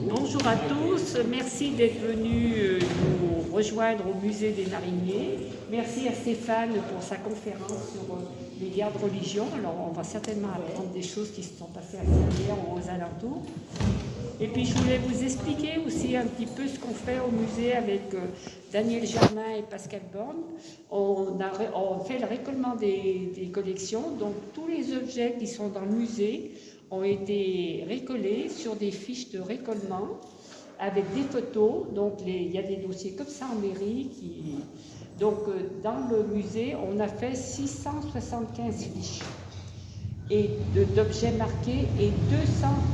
Bonjour à tous, merci d'être venus nous rejoindre au musée des Mariniers. Merci à Stéphane pour sa conférence sur les guerres de religion. Alors on va certainement apprendre des choses qui se sont passées à Saint-Léon ou aux alentours. Et puis je voulais vous expliquer aussi un petit peu ce qu'on fait au musée avec Daniel Germain et Pascal Borne. On fait le récollement des collections, donc tous les objets qui sont dans le musée ont été récollés sur des fiches de récollement avec des photos. Donc il y a des dossiers comme ça en mairie. Donc dans le musée, on a fait 675 fiches d'objets marqués et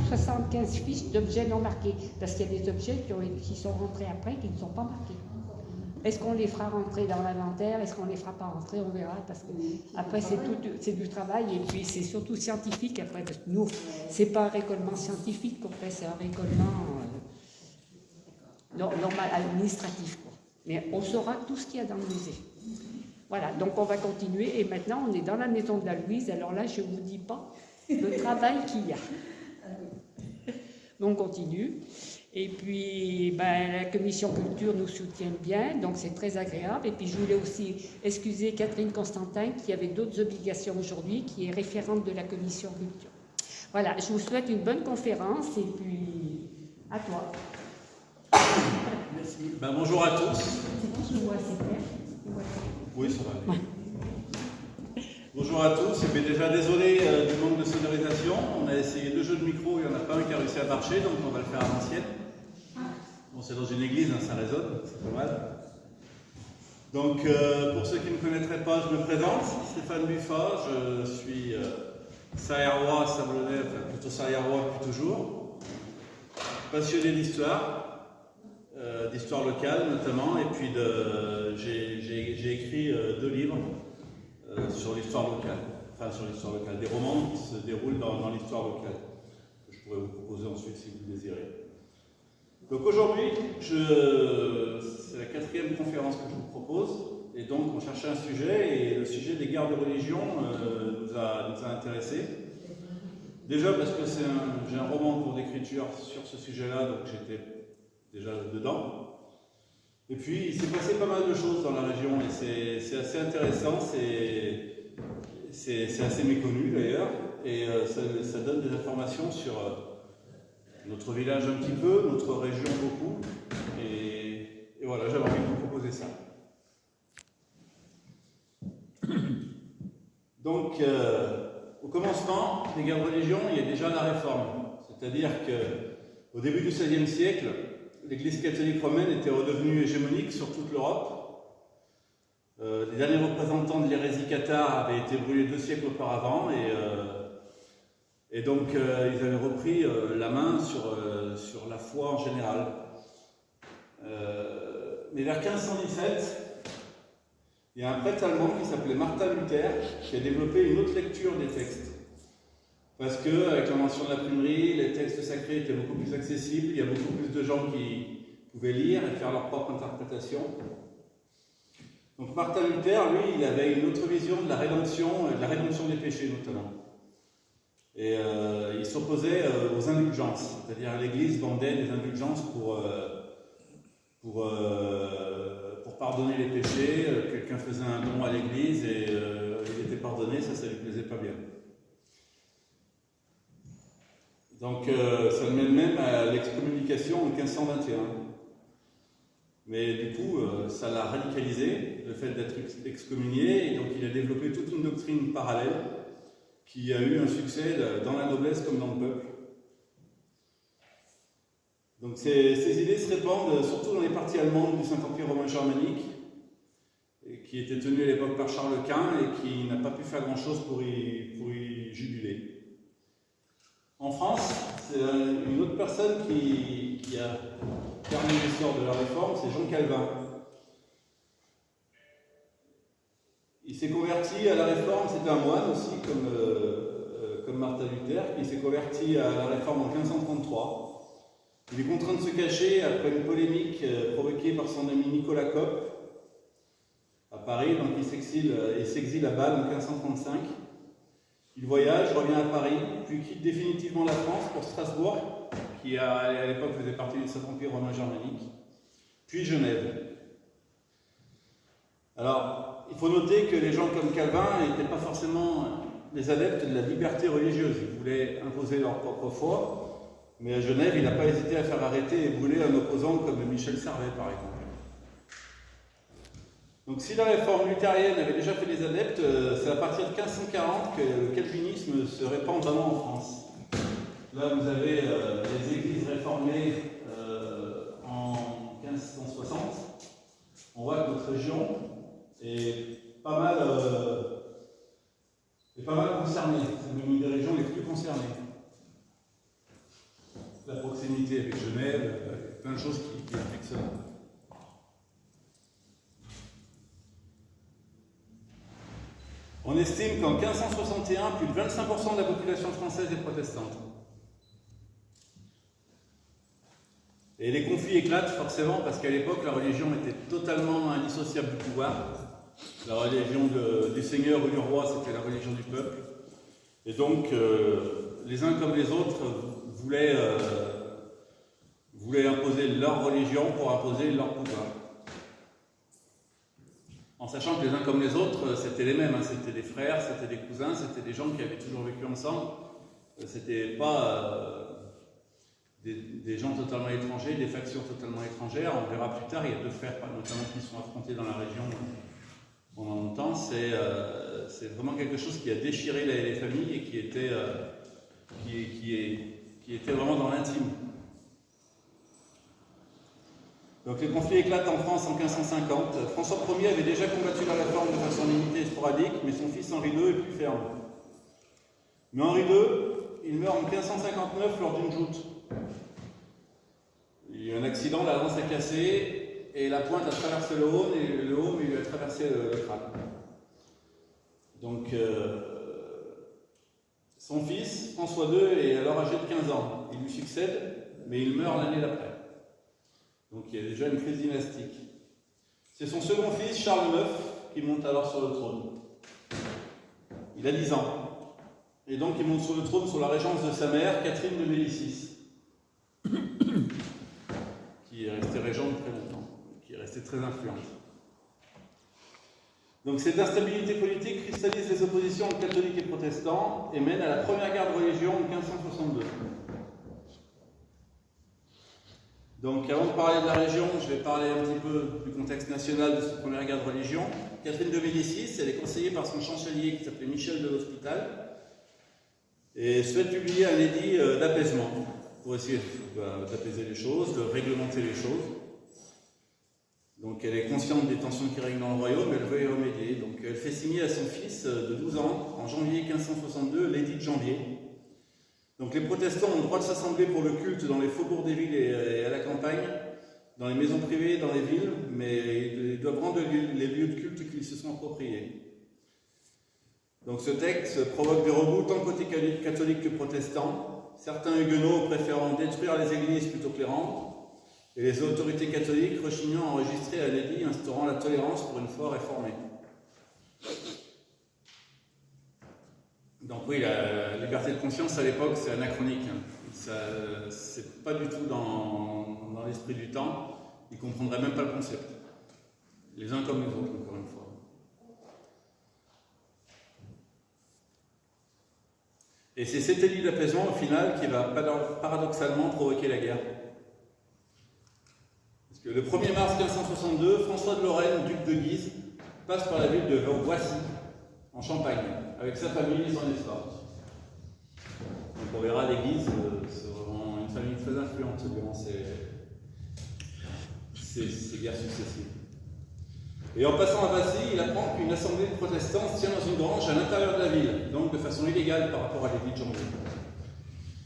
275 fiches d'objets non marqués. Parce qu'il y a des objets qui sont rentrés après qui ne sont pas marqués. Est-ce qu'on les fera rentrer dans l'inventaire? Est-ce qu'on les fera pas rentrer? On verra, parce que après c'est du travail, et puis c'est surtout scientifique après, parce que nous, c'est pas un récollement scientifique qu'on fait, c'est un récollement normal, administratif, quoi. Mais on saura tout ce qu'il y a dans le musée. Voilà, donc on va continuer, et maintenant on est dans la maison de la Louise, alors là je vous dis pas le travail qu'il y a. Donc on continue. Et puis, la commission culture nous soutient bien, donc c'est très agréable. Et puis, je voulais aussi excuser Catherine Constantin, qui avait d'autres obligations aujourd'hui, qui est référente de la commission culture. Voilà, je vous souhaite une bonne conférence, et puis, à toi. Merci. Bonjour à tous. C'est bon, je vois assez clair. Oui, ça va aller. Bonjour à tous. Et bien déjà, désolé du manque de sonorisation. On a essayé 2 jeux de micro, il n'y en a pas un qui a réussi à marcher, donc on va le faire à l'ancienne. Bon, c'est dans une église, hein, ça résonne, c'est pas mal. Donc, pour ceux qui ne me connaîtraient pas, je me présente, Stéphane Buffat, je suis Sahérois, Sablonnais, enfin plutôt Sahérois depuis toujours. Passionné d'histoire, d'histoire locale notamment, et puis j'ai écrit 2 livres sur l'histoire locale, des romans qui se déroulent dans l'histoire locale, que je pourrais vous proposer ensuite si vous le désirez. Donc aujourd'hui, c'est la 4e conférence que je vous propose, et donc on cherchait un sujet, et le sujet des guerres de religion nous a intéressés. Déjà parce que j'ai un roman en cours d'écriture sur ce sujet-là, donc j'étais déjà dedans. Et puis il s'est passé pas mal de choses dans la région, et c'est assez intéressant, c'est assez méconnu d'ailleurs, et ça donne des informations sur notre village un petit peu, notre région beaucoup, et voilà, j'avais envie de vous proposer ça. Donc, au commencement des guerres de religion, il y a déjà la réforme, c'est-à-dire qu'au début du XVIe siècle, l'Église catholique romaine était redevenue hégémonique sur toute l'Europe. Les derniers représentants de l'hérésie cathare avaient été brûlés 2 siècles auparavant, et donc, ils avaient repris la main sur la foi en général. Mais vers 1517, il y a un prêtre allemand qui s'appelait Martin Luther qui a développé une autre lecture des textes. Parce qu'avec l'invention de l'imprimerie, les textes sacrés étaient beaucoup plus accessibles, il y a beaucoup plus de gens qui pouvaient lire et faire leur propre interprétation. Donc Martin Luther, lui, il avait une autre vision de la rédemption des péchés notamment. Et il s'opposait aux indulgences, c'est-à-dire l'Église vendait des indulgences pour pardonner les péchés. Quelqu'un faisait un don à l'Église et il était pardonné, ça lui plaisait pas bien. Donc ça mène même à l'excommunication en 1521. Mais du coup, ça l'a radicalisé, le fait d'être excommunié, et donc il a développé toute une doctrine parallèle qui a eu un succès dans la noblesse comme dans le peuple. Donc ces idées se répandent surtout dans les parties allemandes du Saint-Empire romain germanique, qui était tenu à l'époque par Charles Quint et qui n'a pas pu faire grand-chose pour y juguler. En France, c'est une autre personne qui a permis l'essor de la réforme, c'est Jean Calvin. Il s'est converti à la réforme, c'était un moine aussi, comme Martin Luther, qui s'est converti à la réforme en 1533. Il est contraint de se cacher après une polémique provoquée par son ami Nicolas Cop à Paris, donc il s'exile à Bâle en 1535. Il voyage, revient à Paris, puis quitte définitivement la France pour Strasbourg, qui à l'époque faisait partie du Saint-Empire romain germanique, puis Genève. Alors, il faut noter que les gens comme Calvin n'étaient pas forcément les adeptes de la liberté religieuse. Ils voulaient imposer leur propre foi, mais à Genève, il n'a pas hésité à faire arrêter et brûler un opposant comme Michel Servet, par exemple. Donc si la réforme luthérienne avait déjà fait des adeptes, c'est à partir de 1540 que le calvinisme se répand vraiment en France. Là, vous avez les églises réformées en 1560. On voit que notre région est pas mal concernée. C'est l'une des régions les plus concernées. La proximité avec Genève, plein de choses qui expliquent ça. On estime qu'en 1561, plus de 25% de la population française est protestante. Et les conflits éclatent forcément parce qu'à l'époque, la religion était totalement indissociable du pouvoir. La religion du seigneur ou du roi, c'était la religion du peuple. Et donc, les uns comme les autres voulaient imposer leur religion pour imposer leur pouvoir. En sachant que les uns comme les autres, c'était les mêmes, hein. C'était des frères, c'était des cousins, c'était des gens qui avaient toujours vécu ensemble. C'était pas des gens totalement étrangers, des factions totalement étrangères. On verra plus tard, il y a deux frères notamment qui sont affrontés dans la région pendant longtemps. C'est vraiment quelque chose qui a déchiré les familles et qui était vraiment dans l'intime. Donc les conflits éclatent en France en 1550. François Ier avait déjà combattu la réforme de façon limitée et sporadique, mais son fils Henri II est plus ferme. Mais Henri II, il meurt en 1559 lors d'une joute. Il y a eu un accident, la lance a cassé, et la pointe a traversé le Rhône, et le Rhône lui a traversé le crâne. Donc son fils, François II, est alors âgé de 15 ans. Il lui succède, mais il meurt l'année d'après. Donc il y a déjà une crise dynastique. C'est son second fils, Charles IX, qui monte alors sur le trône. Il a 10 ans. Et donc il monte sur le trône sous la régence de sa mère, Catherine de Médicis, qui est restée régente très longtemps, qui est restée très influente. Donc cette instabilité politique cristallise les oppositions entre catholiques et protestants et mène à la première guerre de religion en 1562. Donc avant de parler de la région, je vais parler un petit peu du contexte national de cette première guerre de religion. Catherine de Médicis, elle est conseillée par son chancelier qui s'appelait Michel de l'Hospital et souhaite publier un édit d'apaisement pour essayer d'apaiser les choses, de réglementer les choses. Donc elle est consciente des tensions qui règnent dans le royaume, elle veut y remédier. Donc elle fait signer à son fils de 12 ans, en janvier 1562, l'édit de janvier. Donc les protestants ont le droit de s'assembler pour le culte dans les faubourgs des villes et à la campagne, dans les maisons privées, dans les villes, mais ils doivent rendre les lieux de culte qu'ils se sont appropriés. Donc ce texte provoque des remous tant côté catholique que protestant, certains huguenots préférant détruire les églises plutôt que les rendre, et les autorités catholiques rechignant à enregistrer un édit instaurant la tolérance pour une foi réformée. Donc oui, la liberté de conscience à l'époque, c'est anachronique. C'est pas du tout dans l'esprit du temps. Ils ne comprendraient même pas le concept. Les uns comme les autres, encore une fois. Et c'est cet édit d'apaisement, au final, qui va paradoxalement provoquer la guerre. Parce que le 1er mars 1562, François de Lorraine, duc de Guise, passe par la ville de Voissy, en Champagne, avec sa famille et son escorte. Donc on verra, les Guises, c'est vraiment une famille très influente durant ces guerres successives. Et en passant à Vassy, il apprend qu'une assemblée de protestants se tient dans une grange à l'intérieur de la ville, donc de façon illégale par rapport à l'édit de janvier.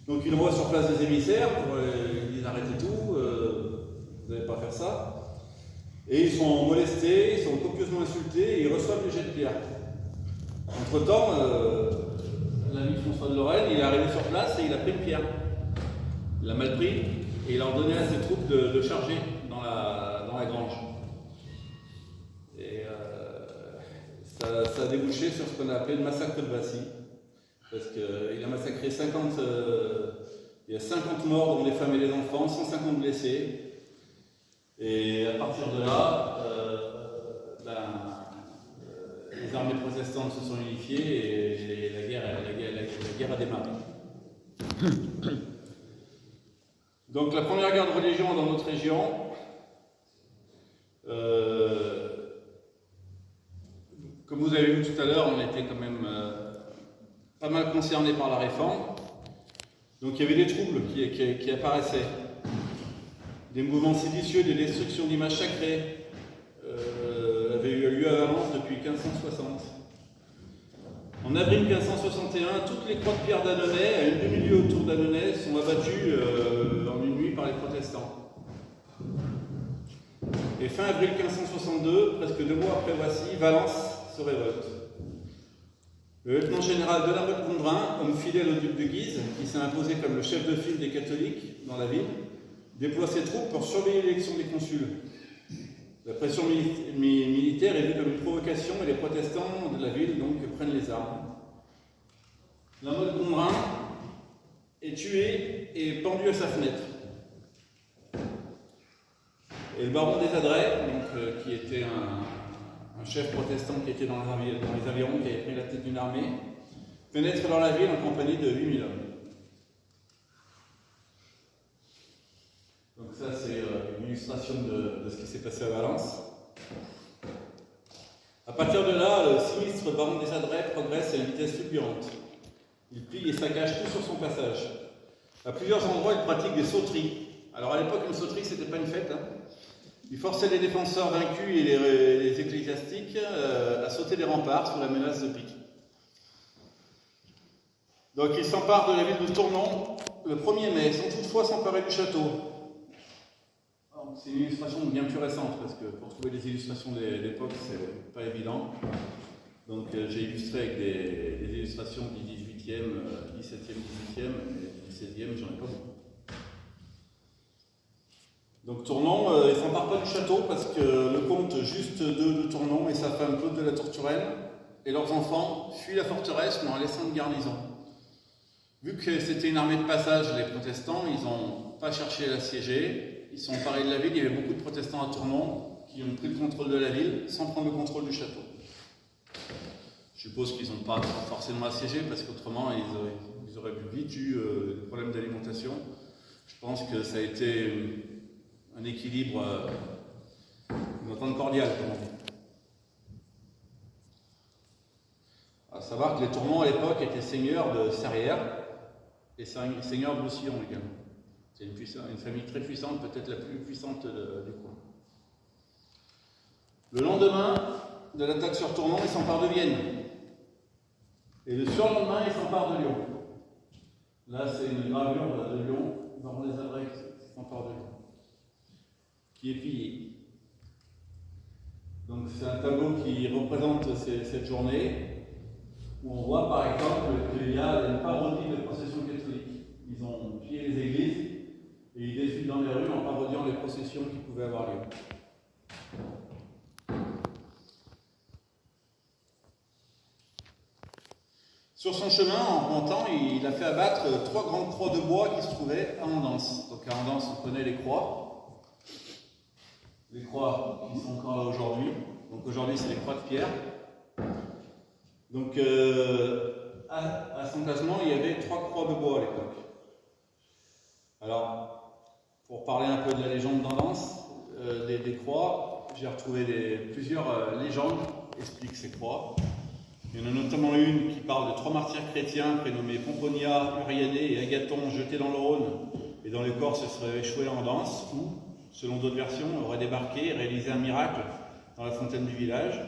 Donc il envoie sur place des émissaires pour ils disent arrêtez tout, vous n'allez pas faire ça. Et ils sont molestés, ils sont copieusement insultés et ils reçoivent des jets de pierre. Entre-temps, l'ami François de Lorraine, il est arrivé sur place et il a pris une pierre. Il l'a mal pris et il a ordonné à ses troupes de charger dans la grange. Et ça a débouché sur ce qu'on a appelé le massacre de Vassy, parce qu'il a massacré 50, il y a 50 morts, dont les femmes et les enfants, 150 blessés. Et à partir de là, les armées protestantes se sont unifiées et la guerre a démarré. Donc la première guerre de religion dans notre région, comme vous avez vu tout à l'heure, on était quand même pas mal concernés par la réforme. Donc il y avait des troubles qui apparaissaient. Des mouvements séditieux, des destructions d'images sacrées avaient eu lieu à Valence depuis 1560. En avril 1561, toutes les croix de pierre d'Annonay, à une demi-lieue autour d'Annonay, sont abattues en une nuit par les protestants. Et fin avril 1562, presque 2 mois après Voici, Valence se révolte. Le lieutenant général de la Motte Gondrin, homme fidèle au duc de Guise, qui s'est imposé comme le chef de file des catholiques dans la ville, déploie ses troupes pour surveiller l'élection des consuls. La pression militaire est vue comme une provocation et les protestants de la ville donc prennent les armes. La Motte Gondrin est tué et pendu à sa fenêtre. Et le baron des Adrets, donc, qui était un chef protestant qui était dans les avirons, qui avait pris la tête d'une armée, pénètre dans la ville en compagnie de 8000 hommes. Donc ça, c'est une illustration de ce qui s'est passé à Valence. À partir de là, le sinistre baron des Adrets progresse à une vitesse fulgurante. Il pille et saccage tout sur son passage. À plusieurs endroits, il pratique des sauteries. Alors à l'époque, une sauterie, c'était pas une fête. Il forçait les défenseurs vaincus et les ecclésiastiques à sauter des remparts sous la menace de pique. Donc il s'empare de la ville de Tournon le 1er mai, sans toutefois s'emparer du château. C'est une illustration bien plus récente, parce que pour trouver des illustrations de l'époque, c'est pas évident. Donc j'ai illustré avec des illustrations du 18e, 17e, 18e, et du 16e, j'en ai pas beaucoup. Donc Tournon, il ne s'empare pas du château parce que le comte Juste de Tournon et sa femme Claude de la Tourturelle et leurs enfants fuient la forteresse mais en laissant une garnison. Vu que c'était une armée de passage, les protestants, ils n'ont pas cherché à l'assiéger, ils sont emparés de la ville, il y avait beaucoup de protestants à Tournon qui ont pris le contrôle de la ville sans prendre le contrôle du château. Je suppose qu'ils n'ont pas forcément assiégé parce qu'autrement ils auraient vite eu des problèmes d'alimentation. Je pense que ça a été un équilibre, une entente cordiale, comme on dit. À savoir que les Tournon à l'époque étaient seigneurs de Serrières et seigneurs de Roussillon également. C'est une famille très puissante, peut-être la plus puissante du coin. Le lendemain de l'attaque sur Tournon, ils s'emparent de Vienne. Et le surlendemain, ils s'emparent de Lyon. Là, c'est une gravure de Lyon, baron des Adrets qui s'empare de Lyon, qui est pillé. Donc c'est un tableau qui représente cette journée, où on voit par exemple qu'il y a une parodie de procession catholique. Ils ont pillé les églises et ils défilent dans les rues en parodiant les processions qui pouvaient avoir lieu. Sur son chemin, en remontant, il a fait abattre 3 grandes croix de bois qui se trouvaient à Andance. Donc à Andance, on connaît les croix. Les croix qui sont encore là aujourd'hui. Donc aujourd'hui, c'est les croix de pierre. Donc à son classement, il y avait 3 croix de bois à l'époque. Alors, pour parler un peu de la légende d'Andance, des croix, j'ai retrouvé plusieurs légendes qui expliquent ces croix. Il y en a notamment une qui parle de 3 martyrs chrétiens prénommés Pomponia, Uriané et Agathon jetés dans le Rhône et dont les corps se seraient échoués en Andance ou, selon d'autres versions, auraient débarqué et réalisé un miracle dans la fontaine du village.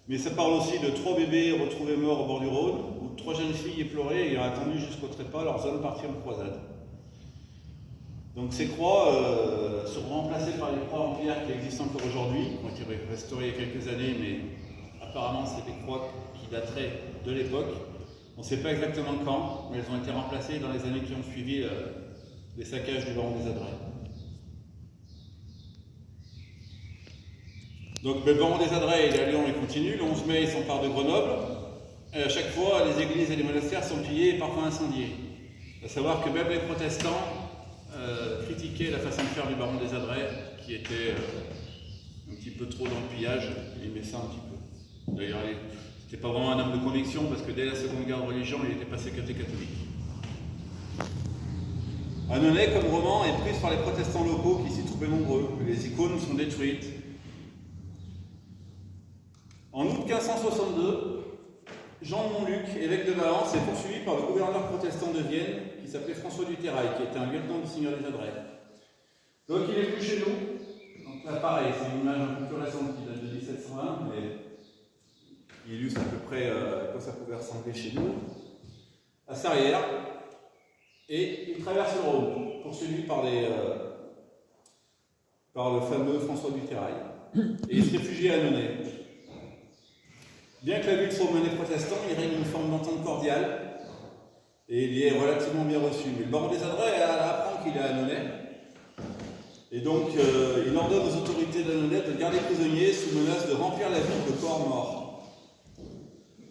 Mais ça parle aussi de 3 bébés retrouvés morts au bord du Rhône ou de 3 jeunes filles éplorées ayant attendu jusqu'au trépas leurs hommes partis en croisade. Donc ces croix seront remplacées par les croix en pierre qui existent encore aujourd'hui, qui ont été restaurées il y a quelques années, mais apparemment c'est des croix qui dateraient de l'époque. On ne sait pas exactement quand, mais elles ont été remplacées dans les années qui ont suivi les saccages du baron des Adrets. Donc le baron des Adrets, il est à Lyon, il continue. Le 11 mai, il s'empare de Grenoble. Et à chaque fois, les églises et les monastères sont pillés et parfois incendiés. À savoir que même les protestants critiquaient la façon de faire du baron des Adrets, qui était un petit peu trop dans le pillage. Il aimait ça un petit peu. D'ailleurs, c'était pas vraiment un homme de conviction, parce que dès la Seconde Guerre de religion, il était passé catholique. Annonay, comme roman, est prise par les protestants locaux qui s'y trouvaient nombreux. Les icônes sont détruites. En août 1562, Jean de Montluc, évêque de Valence, est poursuivi par le gouverneur protestant de Vienne, qui s'appelait François du Terrail, qui était un lieutenant du Seigneur des Adrets. Donc il est venu chez nous. Donc là, pareil, c'est une image un peu plus récente qui date de 1720, mais qui illustre à peu près à quoi ça pouvait ressembler chez nous. À Sarrières. Et il traverse le Rhône, poursuivi par le fameux François du Terrail. Et il se réfugie à Annonay. Bien que la ville soit menée protestant, il règne une forme d'entente cordiale et il y est relativement bien reçu. Mais le baron des Adrets apprend qu'il est à Annonay et donc il ordonne aux autorités d'Annonay de garder prisonnier sous menace de remplir la ville de corps morts.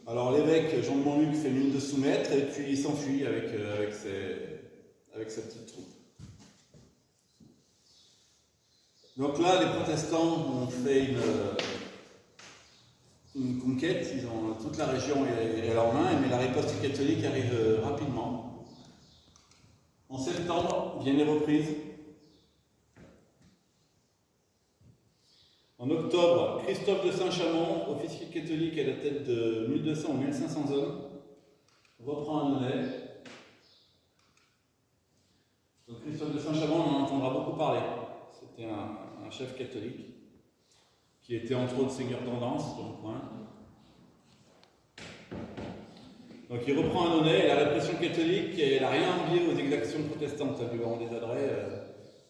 Alors l'évêque Jean de Montluc fait mine de soumettre et puis il s'enfuit avec sa petite troupe. Donc là, les protestants ont fait une conquête, ils ont toute la région est à leur main, mais la riposte catholique arrive rapidement. En septembre viennent les reprises. En octobre, Christophe de Saint-Chamond, officier catholique à la tête de 1200 ou 1500 hommes, reprend Annonay. Donc Christophe de Saint-Chamond, on en entendra beaucoup parler. C'était un chef catholique qui était entre autres seigneur d'Andance dans le coin. Donc il reprend Annonay et la répression catholique, elle n'a rien envié aux exactions protestantes du baron des Adrets.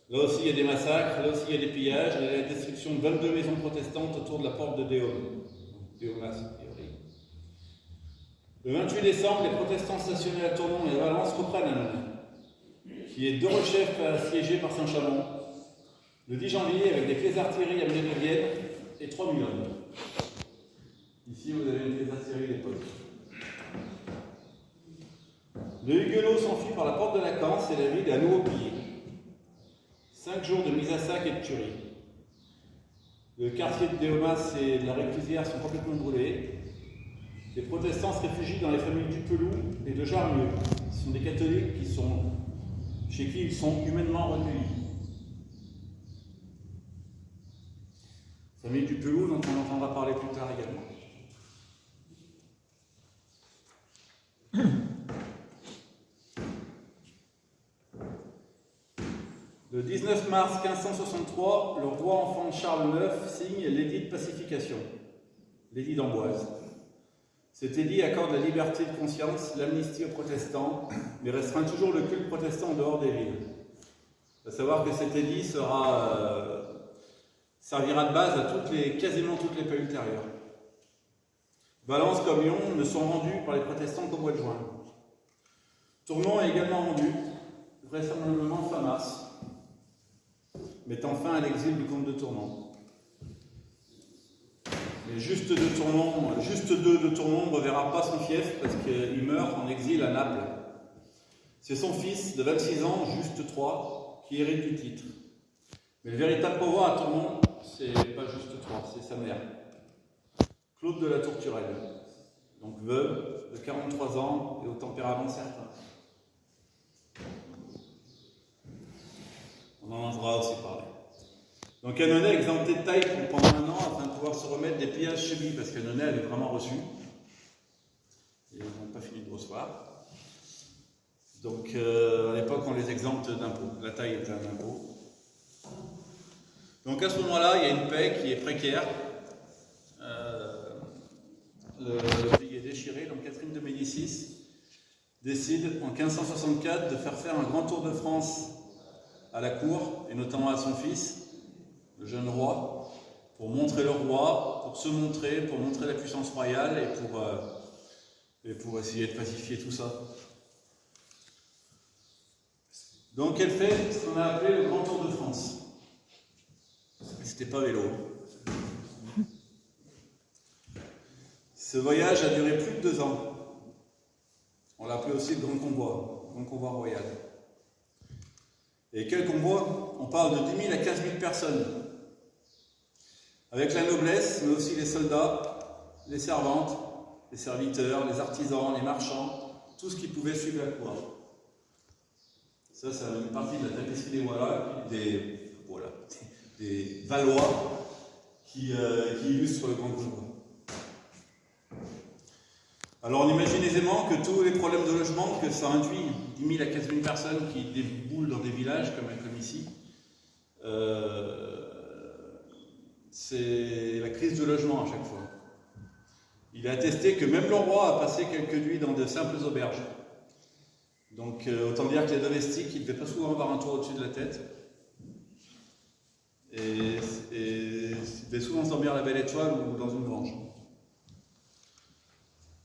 Là aussi il y a des massacres, là aussi il y a des pillages, il y a la destruction de 22 maisons protestantes autour de la porte de Déôme. Déomas, a priori. Le 28 décembre, les protestants stationnés à Tournon et à Valence reprennent Annonay, qui est derechef assiégé par Saint-Chamond. Le 10 janvier, avec des clés d'artillerie amenées de Vienne et 3000 hommes. Ici, vous avez une clé d'artillerie d'époque. Le Huguenot s'enfuit par la porte de la Canse et la ville est à nouveau pillée. 5 jours de mise à sac et de tuerie. Le quartier de Déomas et de la Réclusière sont complètement brûlés. Les protestants se réfugient dans les familles du Pelou et de Jarmieux. Ce sont des catholiques chez qui ils sont humainement recueillis. Famille du Pelou, dont on entendra parler plus tard également. Le 19 mars 1563, le roi enfant Charles IX signe l'édit de pacification, l'édit d'Amboise. Cet édit accorde la liberté de conscience, l'amnistie aux protestants, mais restreint toujours le culte protestant en dehors des villes. Il faut savoir que cet édit servira de base à quasiment toutes les paix ultérieures. Valence comme Lyon ne sont rendus par les protestants qu'au mois de juin. Tournon est également rendu, vraisemblablement fin mars, mettant fin à l'exil du comte de Tournon. Mais juste deux de Tournon ne reverra pas son fief parce qu'il meurt en exil à Naples. C'est son fils de 26 ans, Juste III, qui hérite du titre. Mais le véritable pouvoir à Tournon, c'est pas Juste III, c'est sa mère, Claude de la Tourturelle, donc veuve de 43 ans et au tempérament certain. On en entendra aussi parler. Donc Annonay est exempté de taille pendant 1 an afin de pouvoir se remettre des pillages subis, parce qu'Annonay avait vraiment reçu. Et ils n'ont pas fini de recevoir. Donc à l'époque, on les exempte d'impôts. La taille était un impôt. Donc à ce moment-là, il y a une paix qui est précaire. Le pays est déchiré, donc Catherine de Médicis décide en 1564 de faire un grand tour de France à la cour, et notamment à son fils, le jeune roi, pour montrer le roi, pour se montrer, pour montrer la puissance royale et pour essayer de pacifier tout ça. Donc elle fait ce qu'on a appelé le grand tour de France. C'était pas vélo. Ce voyage a duré plus de 2 ans. On l'a appelé aussi le Grand Convoi royal. Et quel convoi? On parle de 10 000 à 15 000 personnes. Avec la noblesse, mais aussi les soldats, les servantes, les serviteurs, les artisans, les marchands, tout ce qui pouvait suivre la cour. Ça, c'est une partie de la tapisserie des Valois qui illustre le Grand Convoi. Alors on imagine aisément que tous les problèmes de logement que ça induit, 10 000 à 15 000 personnes qui déboulent dans des villages comme ici, c'est la crise de logement à chaque fois. Il est attesté que même le roi a passé quelques nuits dans de simples auberges. Donc autant dire que les domestiques, ils ne devaient pas souvent avoir un toit au-dessus de la tête. Et ils devaient souvent dormir à la Belle Étoile ou dans une grange.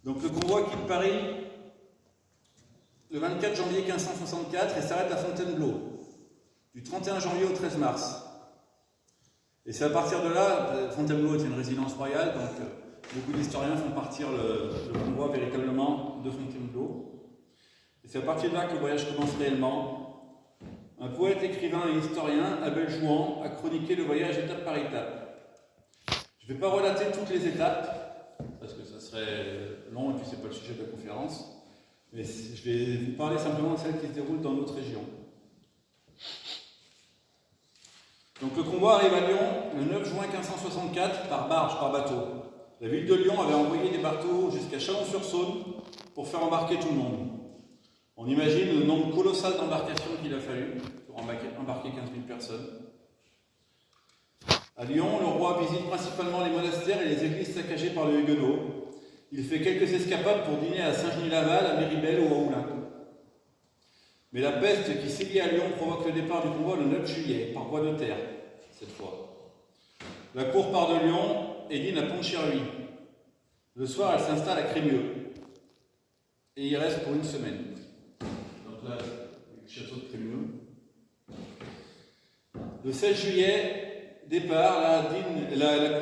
Donc le convoi quitte Paris le 24 janvier 1564 et s'arrête à Fontainebleau, du 31 janvier au 13 mars. Et c'est à partir de là, Fontainebleau était une résidence royale, donc beaucoup d'historiens font partir le convoi véritablement de Fontainebleau. Et c'est à partir de là que le voyage commence réellement. Un poète, écrivain et historien, Abel Jouan, a chroniqué le voyage étape par étape. Je ne vais pas relater toutes les étapes, parce que ça serait long et puis c'est pas le sujet de la conférence, mais je vais vous parler simplement de celles qui se déroulent dans notre région. Donc le convoi arrive à Lyon le 9 juin 1564 par barge, par bateau. La ville de Lyon avait envoyé des bateaux jusqu'à Chalon-sur-Saône pour faire embarquer tout le monde. On imagine le nombre colossal d'embarcations qu'il a fallu pour embarquer 15 000 personnes. À Lyon, le roi visite principalement les monastères et les églises saccagées par les Huguenots. Il fait quelques escapades pour dîner à Saint-Genis-Laval, à Méribel ou à Oulin. Mais la peste qui sévit à Lyon provoque le départ du convoi le 9 juillet, par voie de terre, cette fois. La cour part de Lyon et dîne à Pont-de-Cherluy. Le soir, elle s'installe à Crémieux. Et il y reste pour une semaine. Donc là, le château de Crémieux. Le 16 juillet, départ, la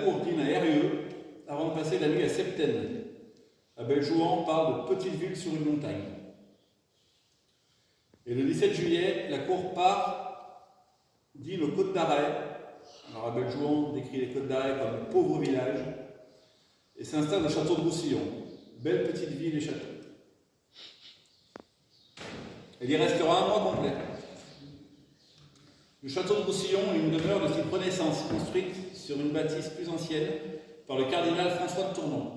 cour dîne à Eyrieux, avant de passer la nuit à Septaine. Abel Jouan parle de petite ville sur une montagne. Et le 17 juillet, la cour part, dîne aux Côtes d'Arrêt. Alors Abel Jouan décrit les Côtes d'Arrêt comme un pauvre village, et s'installe au château de Roussillon. Belle petite ville et château. Elle y restera un mois complet. Le château de Roussillon est une demeure de type Renaissance, construite sur une bâtisse plus ancienne par le cardinal François de Tournon.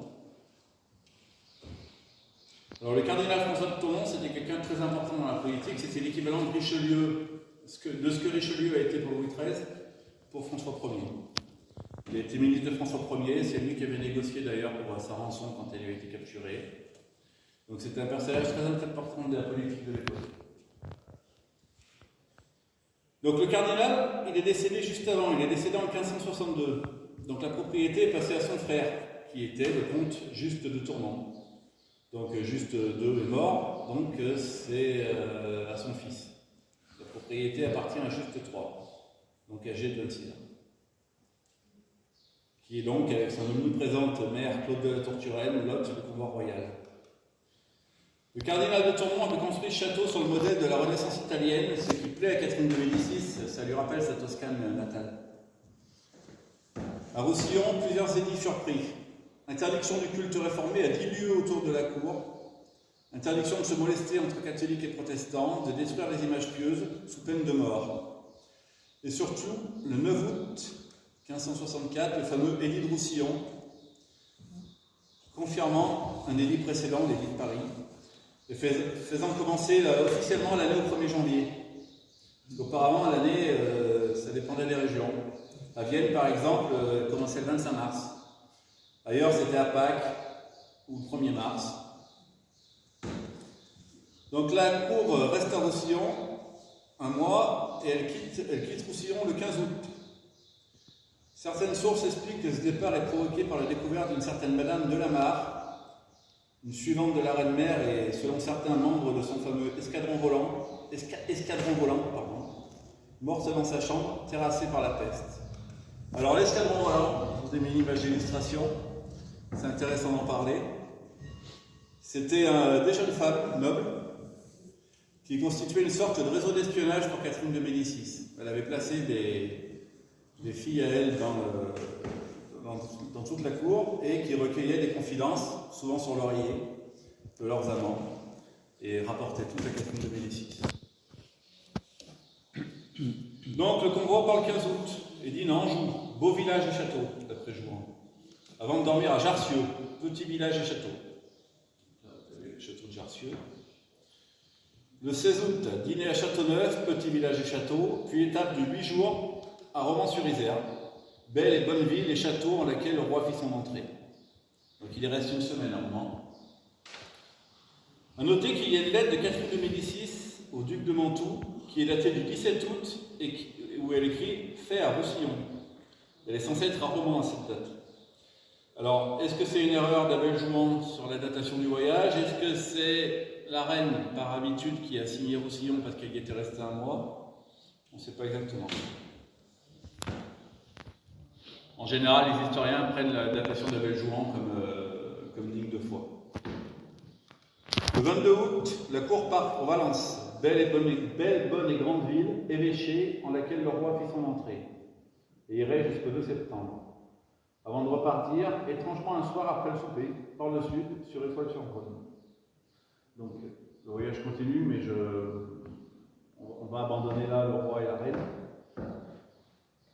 Alors le cardinal François de Tournon, c'était quelqu'un de très important dans la politique, c'était l'équivalent de Richelieu, de ce que Richelieu a été pour Louis XIII, pour François Ier. Il a été ministre de François Ier, c'est lui qui avait négocié d'ailleurs pour sa rançon quand elle a été capturée. Donc c'était un personnage très important de la politique de l'époque. Donc le cardinal, il est décédé juste avant, il est décédé en 1562. Donc la propriété est passée à son frère, qui était le comte Juste de Tournon. Donc Juste II est mort, donc c'est à son fils. La propriété appartient à Juste III, donc âgé de 26 ans. Qui est donc, avec son omniprésente mère Claude de la Tourturenne, l'hôte du convoi royal. Le cardinal de Tournon avait construit ce château sur le modèle de la Renaissance italienne, ce qui plaît à Catherine de Médicis, ça lui rappelle sa Toscane natale. À Roussillon, plusieurs édits furent pris. Interdiction du culte réformé à 10 lieues autour de la cour, interdiction de se molester entre catholiques et protestants, de détruire les images pieuses sous peine de mort. Et surtout, le 9 août 1564, le fameux édit de Roussillon, confirmant un édit précédent, l'édit de Paris, et faisant commencer officiellement l'année au 1er janvier. Auparavant, l'année, ça dépendait des régions. À Vienne, par exemple, commençait le 25 mars. Ailleurs, c'était à Pâques ou le 1er mars. Donc la cour reste à Roussillon un mois et elle quitte Roussillon le 15 août. Certaines sources expliquent que ce départ est provoqué par la découverte d'une certaine Madame de Lamarre, une suivante de la Reine-Mère et selon certains membres de son fameux escadron volant, morte dans sa chambre, terrassée par la peste. Alors l'escadron volant, pour des mini-images d'illustration, c'est intéressant d'en parler. C'était des jeunes femmes nobles qui constituaient une sorte de réseau d'espionnage pour Catherine de Médicis. Elle avait placé des filles à elle dans toute la cour et qui recueillaient des confidences, souvent sur l'oreiller, de leurs amants et rapportaient tout à Catherine de Médicis. Donc le convoi part le 15 août et dit Anjou, beau village et château, d'après Jouan. Avant de dormir à Jarcieux, petit village et château. Le château de Jarcieux. Le 16 août, dîner à Châteauneuf, petit village et château, puis étape de 8 jours à Romans-sur-Isère, belle et bonne ville et château en laquelle le roi fit son entrée. Donc il y reste une semaine à Romans. A noter qu'il y a une lettre de Catherine de Médicis au duc de Mantoue qui est datée du 17 août et où elle écrit « Fait à Roussillon ». Elle est censée être à Romans à cette date. Alors, est-ce que c'est une erreur d'Abel Jouan sur la datation du voyage? Est-ce que c'est la reine, par habitude, qui a signé Roussillon parce qu'elle y était restée un mois? On ne sait pas exactement. En général, les historiens prennent la datation d'Abel Jouan comme digne de foi. Le 22 août, la cour part pour Valence, belle, bonne et grande ville, évêchée, en laquelle le roi fit son entrée, et irait jusqu'au 2 septembre. Avant de repartir, étrangement un soir après le souper, par le sud, sur Étoile-sur-Rhône. Donc, le voyage continue, mais on va abandonner là le roi et la reine.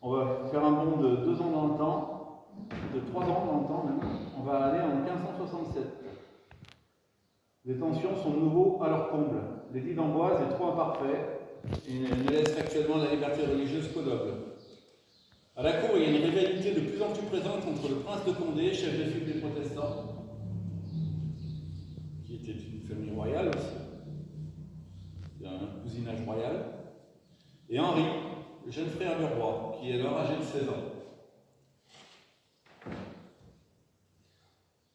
On va faire un bond de 2 ans dans le temps, de 3 ans dans le temps même. On va aller en 1567. Les tensions sont de nouveau à leur comble. L'édit d'Amboise est trop imparfait et ne laisse actuellement la liberté religieuse qu'aux nobles. À la cour, il y a une rivalité de plus en plus présente entre le prince de Condé, chef de file des protestants, qui était une famille royale aussi, un cousinage royal, et Henri, le jeune frère du roi, qui est alors âgé de 16 ans.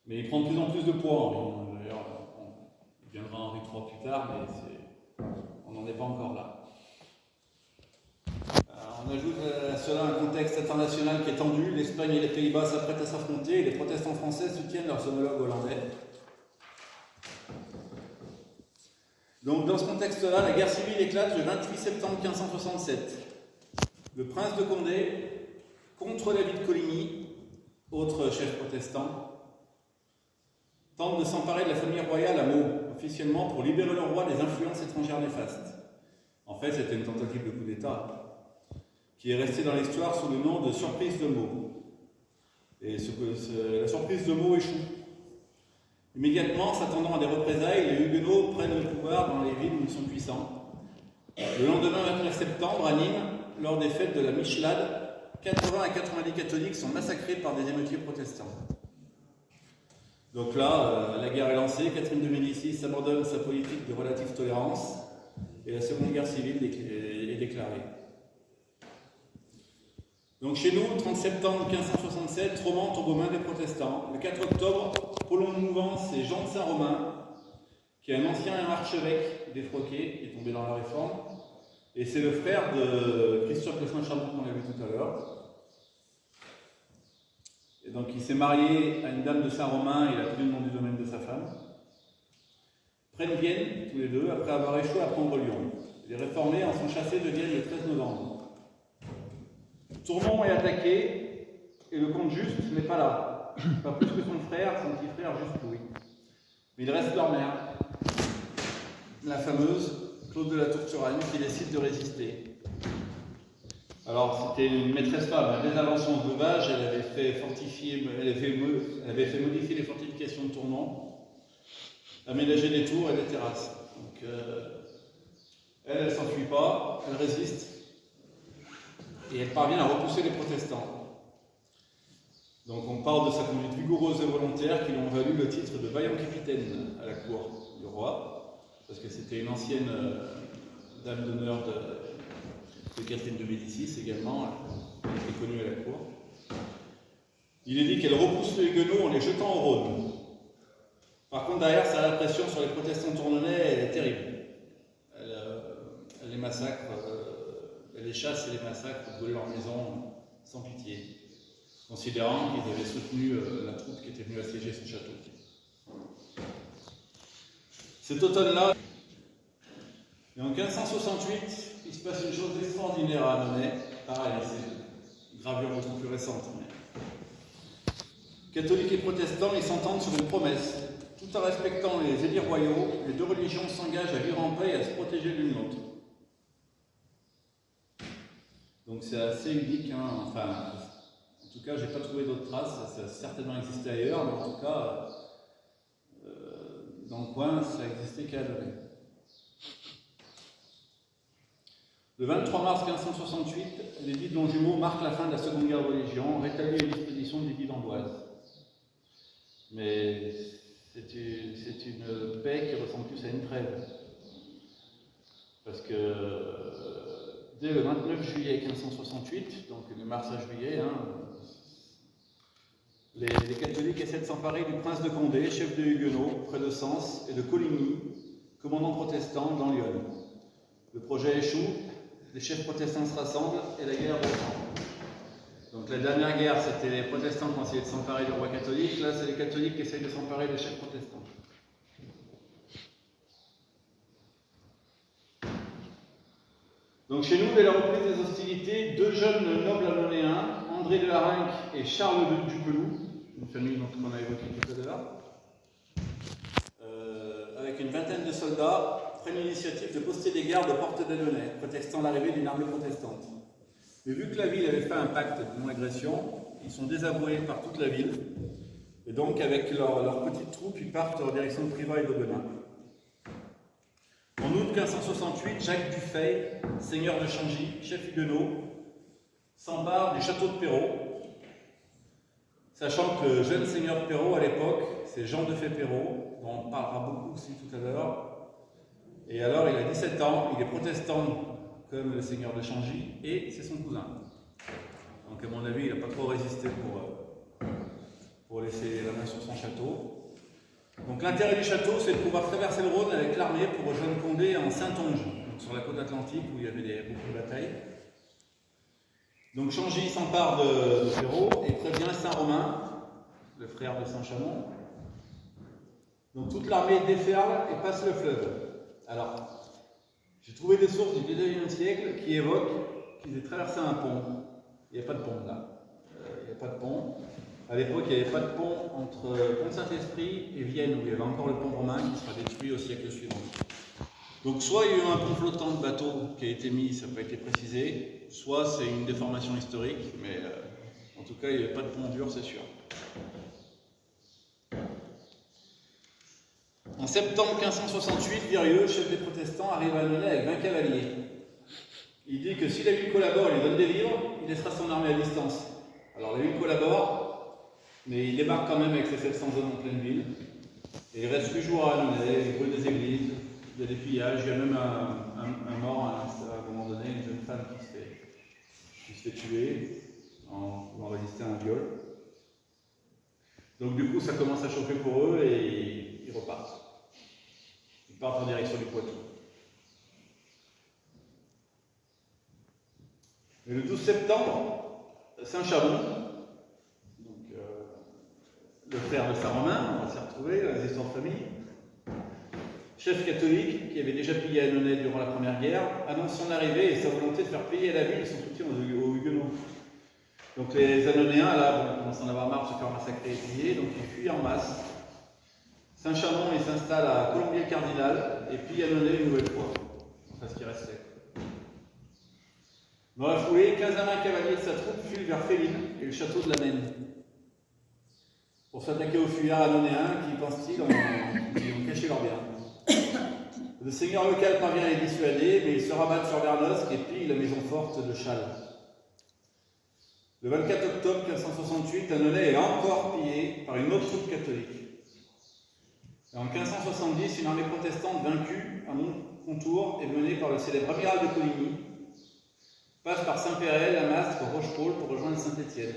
Mais il prend de plus en plus de poids, Henri. D'ailleurs, il viendra Henri III plus tard, mais on n'en est pas encore là. On ajoute à cela un contexte international qui est tendu. L'Espagne et les Pays-Bas s'apprêtent à s'affronter et les protestants français soutiennent leurs homologues hollandais. Donc, dans ce contexte-là, la guerre civile éclate le 28 septembre 1567. Le prince de Condé, contre l'avis de Coligny, autre chef protestant, tente de s'emparer de la famille royale à Meaux, officiellement pour libérer le roi des influences étrangères néfastes. En fait, c'était une tentative de coup d'État qui est restée dans l'histoire sous le nom de surprise de Meaux. Et la surprise de Meaux échoue. Immédiatement, s'attendant à des représailles, les Huguenots prennent le pouvoir dans les villes où ils sont puissants. Le lendemain 29 septembre, à Nîmes, lors des fêtes de la Michelade, 80 à 90 catholiques sont massacrés par des émeutiers protestants. Donc là, la guerre est lancée, Catherine de Médicis abandonne sa politique de relative tolérance et la seconde guerre civile est déclarée. Donc chez nous, 30 septembre 1567, Romans tombe aux mains des protestants. Le 4 octobre, Paulon de Mouvance et Jean de Saint-Romain, qui est un ancien archevêque défroqué, qui est tombé dans la Réforme, et c'est le frère de Christophe de Saint-Chamond qu'on a vu tout à l'heure. Et donc il s'est marié à une dame de Saint-Romain, il a pris le nom du domaine de sa femme. Prennent Vienne, tous les deux, après avoir échoué à prendre Lyon. Les réformés en sont chassés de Vienne le 13 novembre. Tournon est attaqué, et le comte Juste n'est pas là. Pas plus que son frère, son petit frère Juste Louis. Mais il reste leur mère, la fameuse Claude de la Tour-Turenne, qui décide de résister. Alors, c'était une maîtresse femme. Dès avant son veuvage, elle avait fait modifier les fortifications de Tournon, aménager des tours et des terrasses. Donc, elle ne s'enfuit pas, elle résiste, et elle parvient à repousser les protestants. Donc, on parle de sa conduite vigoureuse et volontaire qui lui ont valu le titre de vaillant capitaine à la cour du roi, parce que c'était une ancienne dame d'honneur de Catherine de Médicis également, qui était connue à la cour. Il est dit qu'elle repousse les Huguenots en les jetant au Rhône. Par contre, derrière, sa répression sur les protestants tournonnais, elle est terrible. Elle les massacre, elle les chasse et les massacre, brûle leurs maisons sans pitié. considérant qu'ils avaient soutenu la troupe qui était venue assiéger ce château. Cet automne-là, et en 1568, il se passe une chose extraordinaire à Annonay. Pareil, c'est une gravure beaucoup plus récente. Catholiques et protestants, ils s'entendent sur une promesse. Tout en respectant les édits royaux, les deux religions s'engagent à vivre en paix et à se protéger l'une l'autre. Donc c'est assez unique, hein. Enfin, en tout cas, je n'ai pas trouvé d'autres traces, ça a certainement existé ailleurs, mais en tout cas, dans le coin, ça existait qu'à Annonay. Le 23 mars 1568, l'édit de Longjumeau marque la fin de la Seconde Guerre de religion, rétablit l'expédition de l'édit d'Amboise. Mais c'est une paix qui ressemble plus à une trêve. Parce que dès le 29 juillet 1568, donc de mars à juillet, hein, les catholiques essaient de s'emparer du prince de Condé, chef de Huguenots, près de Sens, et de Coligny, commandant protestant dans Lyon. Le projet échoue, les chefs protestants se rassemblent et la guerre reprend. Donc la dernière guerre, c'était les protestants qui ont essayé de s'emparer du roi catholique, là c'est les catholiques qui essayent de s'emparer des chefs protestants. Donc chez nous, dès la reprise des hostilités, deux jeunes nobles annonayens, André de Larinque et Charles de Dupeloux, une famille dont on a évoqué tout à l'heure, avec une vingtaine de soldats, prennent l'initiative de poster des gardes aux portes d'Annonay, prétextant l'arrivée d'une armée protestante. Mais vu que la ville avait fait un pacte de non-agression, ils sont désavoués par toute la ville, et donc avec leur petite troupe, ils partent en direction de Privas et d'Aubenas. En août 1568, Jacques Dufay, seigneur de Changy, chef huguenot, s'empare du château de Perrault, sachant que le jeune seigneur Perrault à l'époque, c'est Jean de Fay-Perrault, dont on parlera beaucoup aussi tout à l'heure. Et alors, il a 17 ans, il est protestant comme le seigneur de Changy, et c'est son cousin. Donc à mon avis, il n'a pas trop résisté pour laisser la main sur son château. Donc l'intérêt du château, c'est de pouvoir traverser le Rhône avec l'armée pour rejoindre Condé en Saintonge, sur la côte atlantique où il y avait beaucoup de batailles. Donc Changy s'empare de Perrault et prévient Saint-Romain, le frère de Saint-Chamond. Donc toute l'armée déferle et passe le fleuve. Alors, j'ai trouvé des sources du XIXe siècle qui évoquent qu'ils aient traversé un pont. Il n'y a pas de pont là. Il n'y a pas de pont. À l'époque, il n'y avait pas de pont entre Pont-Saint-Esprit et Vienne, où il y avait encore le pont romain qui sera détruit au siècle suivant. Donc, soit il y a eu un pont flottant de bateau qui a été mis, ça n'a pas été précisé, soit c'est une déformation historique, mais en tout cas, il n'y avait pas de pont dur, c'est sûr. En septembre 1568, Virieux, chef des protestants, arrive à Annonay avec 20 cavaliers. Il dit que si la ville collabore et lui donne des vivres, il laissera son armée à distance. Alors la ville collabore, mais il débarque quand même avec ses 700 hommes en pleine ville. Et il reste 8 jours à Annonay, il brûle des églises, il y a des pillages, il y a même un mort à un moment donné, une jeune femme qui se fait tuer en voulant résister à un viol. Donc du coup, ça commence à chauffer pour eux et ils repartent. Ils partent en direction du Poitou. Et le 12 septembre, Saint-Chamond, donc le frère de Saint-Romain, on va s'y retrouver dans les histoires de famille, chef catholique qui avait déjà pillé Annonay durant la Première Guerre, annonce son arrivée et sa volonté de faire payer à la ville son soutien aux Huguenots. Donc les Annonayens, là, commencent à en avoir marre de se faire massacrer et piller, donc ils fuient en masse. Saint-Chamond, il s'installe à Colombier-le-Cardinal et pille Annonay une nouvelle fois. Enfin, ce qui restait. Dans la foulée, 15 à 20 cavaliers de sa troupe fuient vers Féline et le château de la Maine pour s'attaquer aux fuyards annonayens qui, pensent-ils, ont caché leurs biens. Le seigneur local parvient à les dissuader, mais ils se rabattent sur Vernosque et pillent la maison forte de Châles. Le 24 octobre 1568, Annonay est encore pillé par une autre troupe catholique. Et en 1570, une armée protestante vaincue à Montcontour est menée par le célèbre amiral de Coligny, passe par Saint-Péret, Lamastre, Rochepôle pour rejoindre Saint-Étienne.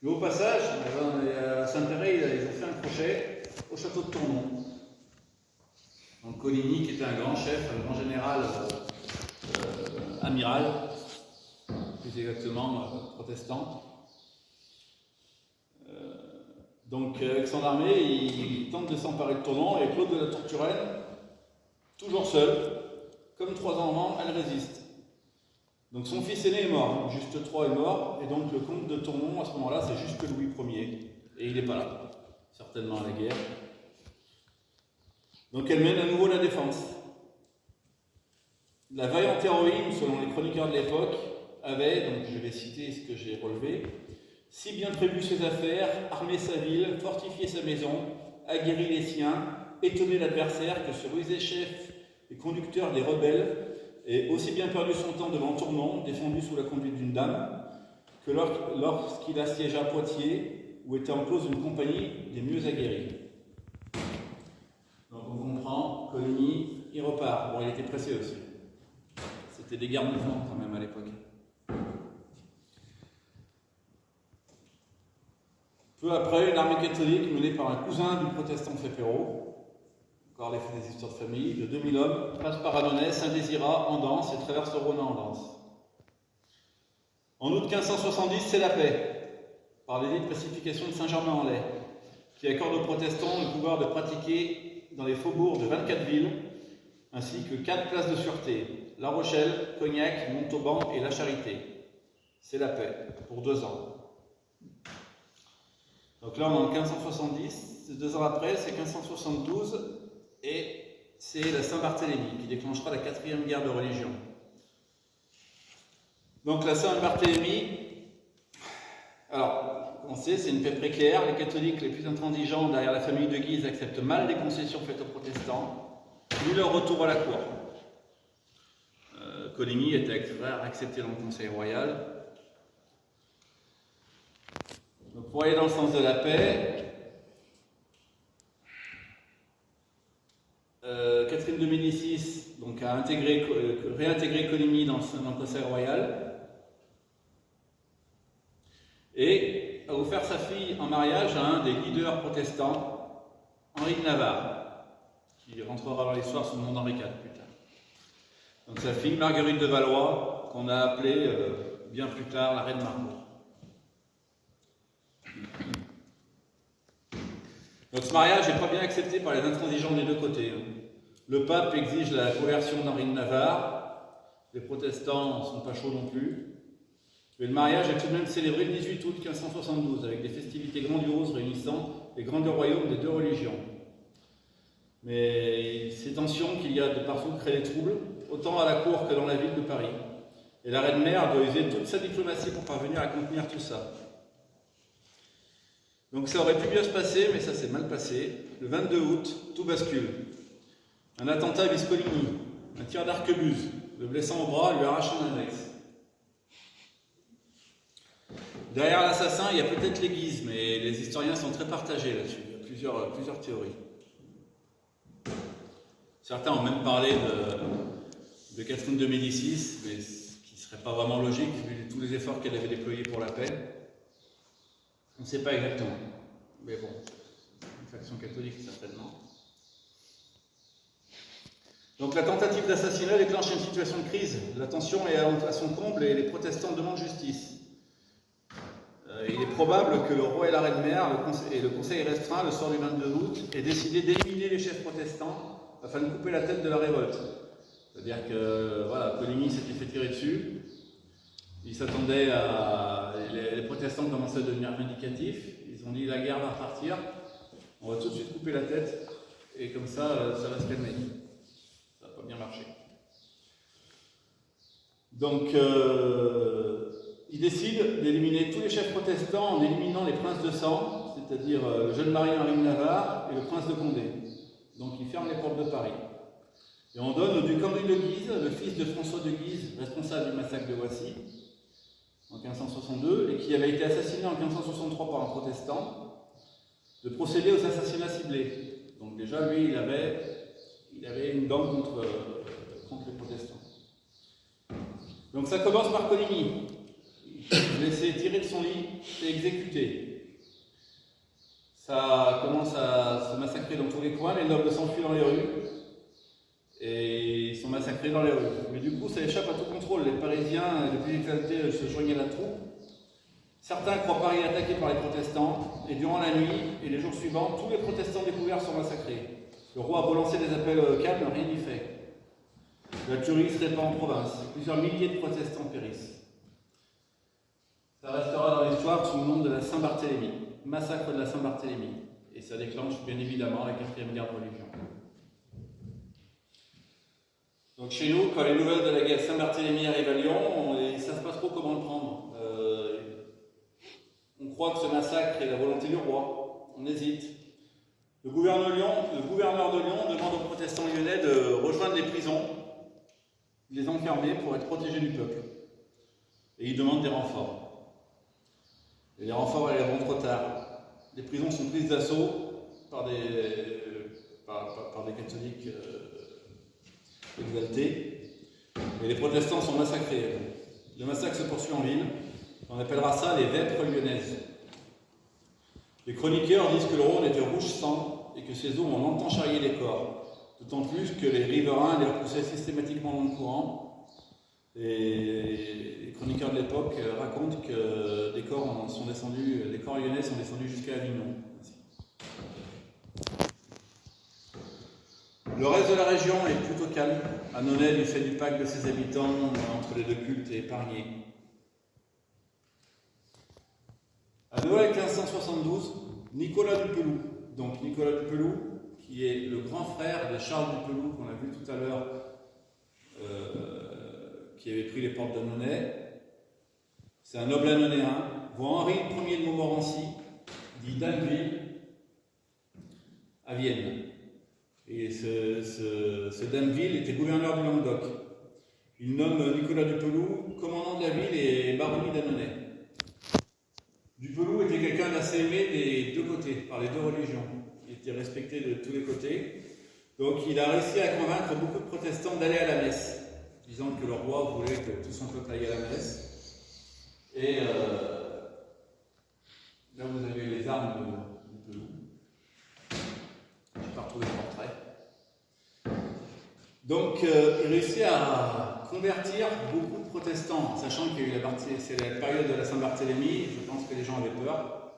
Mais au passage, à Saint-Péret, ils ont fait un crochet au château de Tournon. Donc Coligny, qui était un grand chef, un grand général amiral, plus exactement protestant, Donc avec son armée, il tente de s'emparer de Tournon et Claude de la Tourturenne, toujours seul, comme 3 ans avant, elle résiste. Donc son fils aîné est mort, Juste III est mort, et donc le comte de Tournon, à ce moment-là, c'est juste que Louis Ier, et il n'est pas là, certainement à la guerre. Donc elle mène à nouveau la défense. La vaillante héroïne, selon les chroniqueurs de l'époque, avait, donc je vais citer ce que j'ai relevé, si bien prévu ses affaires, armé sa ville, fortifié sa maison, aguerri les siens, étonné l'adversaire que ce rusé chef et conducteur des rebelles ait aussi bien perdu son temps devant Tournon, défendu sous la conduite d'une dame, que lorsqu'il assiégea Poitiers, où était en cause une compagnie des mieux aguerris. Donc on comprend, Coligny, il repart. Bon, il était pressé aussi. C'était des guerres mouvantes quand même à l'époque. Peu après, une armée catholique menée par un cousin du protestant Fépéraud, encore des histoires de famille, de 2000 hommes, passe par Annonay, Saint-Désirat, Andance et traverse le Rhône à Andance. En août 1570, c'est la paix, par l'édit de pacification de Saint-Germain-en-Laye, qui accorde aux protestants le pouvoir de pratiquer dans les faubourgs de 24 villes, ainsi que 4 places de sûreté, La Rochelle, Cognac, Montauban et La Charité. C'est la paix, pour 2 ans. Donc là, on est en 1570, 2 ans après, c'est 1572, et c'est la Saint-Barthélemy qui déclenchera la 4e guerre de religion. Donc la Saint-Barthélemy, alors, on sait, c'est une paix précaire. Les catholiques les plus intransigeants derrière la famille de Guise acceptent mal les concessions faites aux protestants, ni leur retour à la cour. Coligny était accepté dans le Conseil royal. Donc, pour aller dans le sens de la paix, Catherine de Médicis donc, a réintégré Coligny dans le Conseil royal et a offert sa fille en mariage à un des leaders protestants, Henri de Navarre, qui rentrera dans l'histoire sous le nom d'Henri IV plus tard. Donc sa fille, Marguerite de Valois, qu'on a appelée bien plus tard la reine Margot. Donc ce mariage n'est pas bien accepté par les intransigeants des deux côtés. Le pape exige la conversion d'Henri de Navarre, les protestants ne sont pas chauds non plus. Mais le mariage est tout de même célébré le 18 août 1572 avec des festivités grandioses réunissant les grands royaumes des deux religions. Mais ces tensions qu'il y a de partout créent des troubles, autant à la cour que dans la ville de Paris. Et la reine-mère doit user toute sa diplomatie pour parvenir à contenir tout ça. Donc ça aurait pu bien se passer, mais ça s'est mal passé. Le 22 août, tout bascule. Un attentat vise Coligny, un tir d'arquebuse, le blessant au bras lui arrache son index. Derrière l'assassin, il y a peut-être les Guises, mais les historiens sont très partagés là-dessus. Il y a plusieurs théories. Certains ont même parlé de Catherine de Médicis, mais ce qui ne serait pas vraiment logique vu tous les efforts qu'elle avait déployés pour la paix. On ne sait pas exactement. Mais bon, une faction catholique certainement. Donc la tentative d'assassinat déclenche une situation de crise. La tension est à son comble et les protestants demandent justice. Il est probable que le roi et la reine-mère et le conseil restreint, le soir du 22 août, aient décidé d'éliminer les chefs protestants afin de couper la tête de la révolte. C'est-à-dire que voilà, Coligny s'était fait tirer dessus. Ils s'attendaient à... Les protestants commençaient à devenir vindicatifs. Ils ont dit la guerre va repartir, on va tout de suite couper la tête, et comme ça va se calmer. Ça n'a pas bien marché. Donc, ils décident d'éliminer tous les chefs protestants en éliminant les princes de sang, c'est-à-dire le jeune marié Henri de Navarre et le prince de Condé. Donc, ils ferment les portes de Paris. Et on donne au duc Henri de Guise, le fils de François de Guise, responsable du massacre de Voissy, en 1562, et qui avait été assassiné en 1563 par un protestant, de procéder aux assassinats ciblés. Donc déjà, lui, il avait une dent contre les protestants. Donc ça commence par Coligny. Il est laissé tirer de son lit et exécuté. Ça commence à se massacrer dans tous les coins, les nobles s'enfuient dans les rues, et ils sont massacrés dans les rues. Mais du coup, ça échappe à tout contrôle. Les Parisiens, les plus exaltés, se joignent à la troupe. Certains croient Paris attaqué par les protestants, et durant la nuit et les jours suivants, tous les protestants découverts sont massacrés. Le roi a beau lancer des appels au calme, rien n'y fait. La tuerie se répand en province, plusieurs milliers de protestants périssent. Ça restera dans l'histoire sous le nom de la Saint-Barthélemy, massacre de la Saint-Barthélemy, et ça déclenche bien évidemment la 4e guerre de religion. Donc chez nous, quand les nouvelles de la guerre Saint-Barthélemy arrivent à Lyon, ils ne savent pas trop comment le prendre. On croit que ce massacre est la volonté du roi, on hésite. Le gouverneur de Lyon demande aux protestants lyonnais de rejoindre les prisons, de les enfermer pour être protégés du peuple. Et il demande des renforts. Et les renforts arriveront trop tard. Les prisons sont prises d'assaut par des catholiques exaltés. Et les protestants sont massacrés. Le massacre se poursuit en ville. On appellera ça les vêpres lyonnaises. Les chroniqueurs disent que le Rhône était rouge sang et que ces eaux ont longtemps charrié les corps, d'autant plus que les riverains les repoussaient systématiquement dans le courant. Et les chroniqueurs de l'époque racontent que les corps lyonnais sont descendus jusqu'à Avignon. Le reste de la région est plutôt calme. Annonay, du fait du pacte de ses habitants entre les deux cultes, est épargné. À Noël 1572, Nicolas du Peloux, donc Nicolas du Peloux, qui est le grand frère de Charles du Peloux, qu'on a vu tout à l'heure, qui avait pris les portes d'Annonay, c'est un noble annonéen, voit Henri Ier de Montmorency, dit d'Anneville, à Vienne. Et ce d'Anneville était gouverneur du Languedoc. Il nomme Nicolas du Peloux commandant de la ville et baronnie d'Annonay. Dupeloux était quelqu'un d'assez aimé des deux côtés, par les deux religions. Il était respecté de tous les côtés. Donc il a réussi à convaincre beaucoup de protestants d'aller à la messe, disant que le roi voulait que tout son peuple aille à la messe. Et là vous avez les armes de Dupeloux. Je n'ai pas retrouvé le portrait. Donc il réussit à convertir beaucoup de protestants, sachant qu'il y a eu c'est la période de la Saint-Barthélemy, je pense que les gens avaient peur,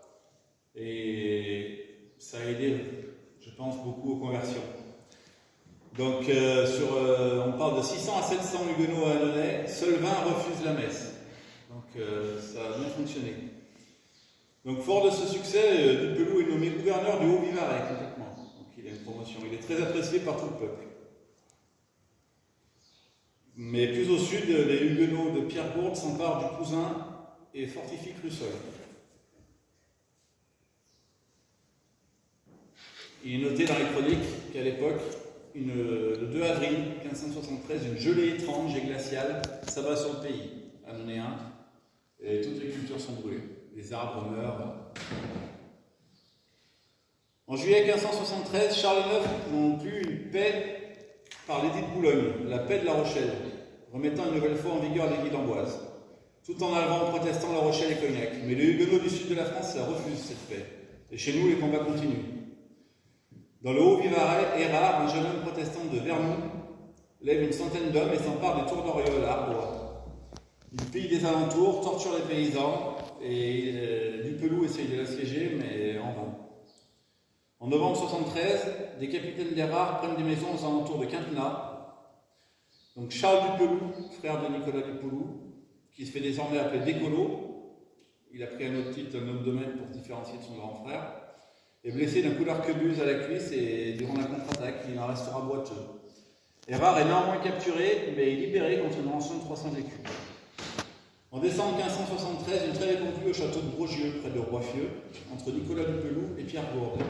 et ça a aidé, je pense, beaucoup aux conversions. Donc on parle de 600 à 700 huguenots à Annonay, seuls 20 refusent la messe. Donc ça a bien fonctionné. Donc fort de ce succès, Dupeloux est nommé gouverneur du Haut-Vivarais complètement. Donc il a une promotion, il est très apprécié par tout le peuple. Mais plus au sud, les huguenots de Pierre-Gourde s'emparent du Cousin et fortifient Crussol. Il est noté dans les chroniques qu'à l'époque, le 2 avril 1573, une gelée étrange et glaciale s'abat sur le pays, annonéen, et toutes les cultures sont brûlées. Les arbres meurent. En juillet 1573, Charles IX conclut une paix par l'édit de Boulogne, la paix de La Rochelle, remettant une nouvelle fois en vigueur l'édit d'Amboise, tout en enlevant aux protestants La Rochelle et Cognac. Mais les huguenots du sud de la France refusent cette paix. Et chez nous, les combats continuent. Dans le Haut-Vivarais, Érard, un jeune homme protestant de Vernon, lève une centaine d'hommes et s'empare des tours d'Oriol à Arbois. Il pille des alentours, torture les paysans, et Dupeloux essaye de l'assiéger, mais en vain. En novembre 1973, des capitaines d'Érard prennent des maisons aux alentours de Quintenat. Donc Charles Dupeloux, frère de Nicolas Dupeloux, qui se fait désormais appeler Décolo, il a pris un autre titre, un autre domaine pour se différencier de son grand frère, est blessé d'un coup d'arquebuse à la cuisse et durant la contre-attaque, il en restera boiteux. Érard est néanmoins capturé, mais est libéré contre une rançon de 300 écus. En décembre 1573, une trêve est conclue au château de Brogieux, près de Roiffieux, entre Nicolas Dupeloux et Pierre Gourde.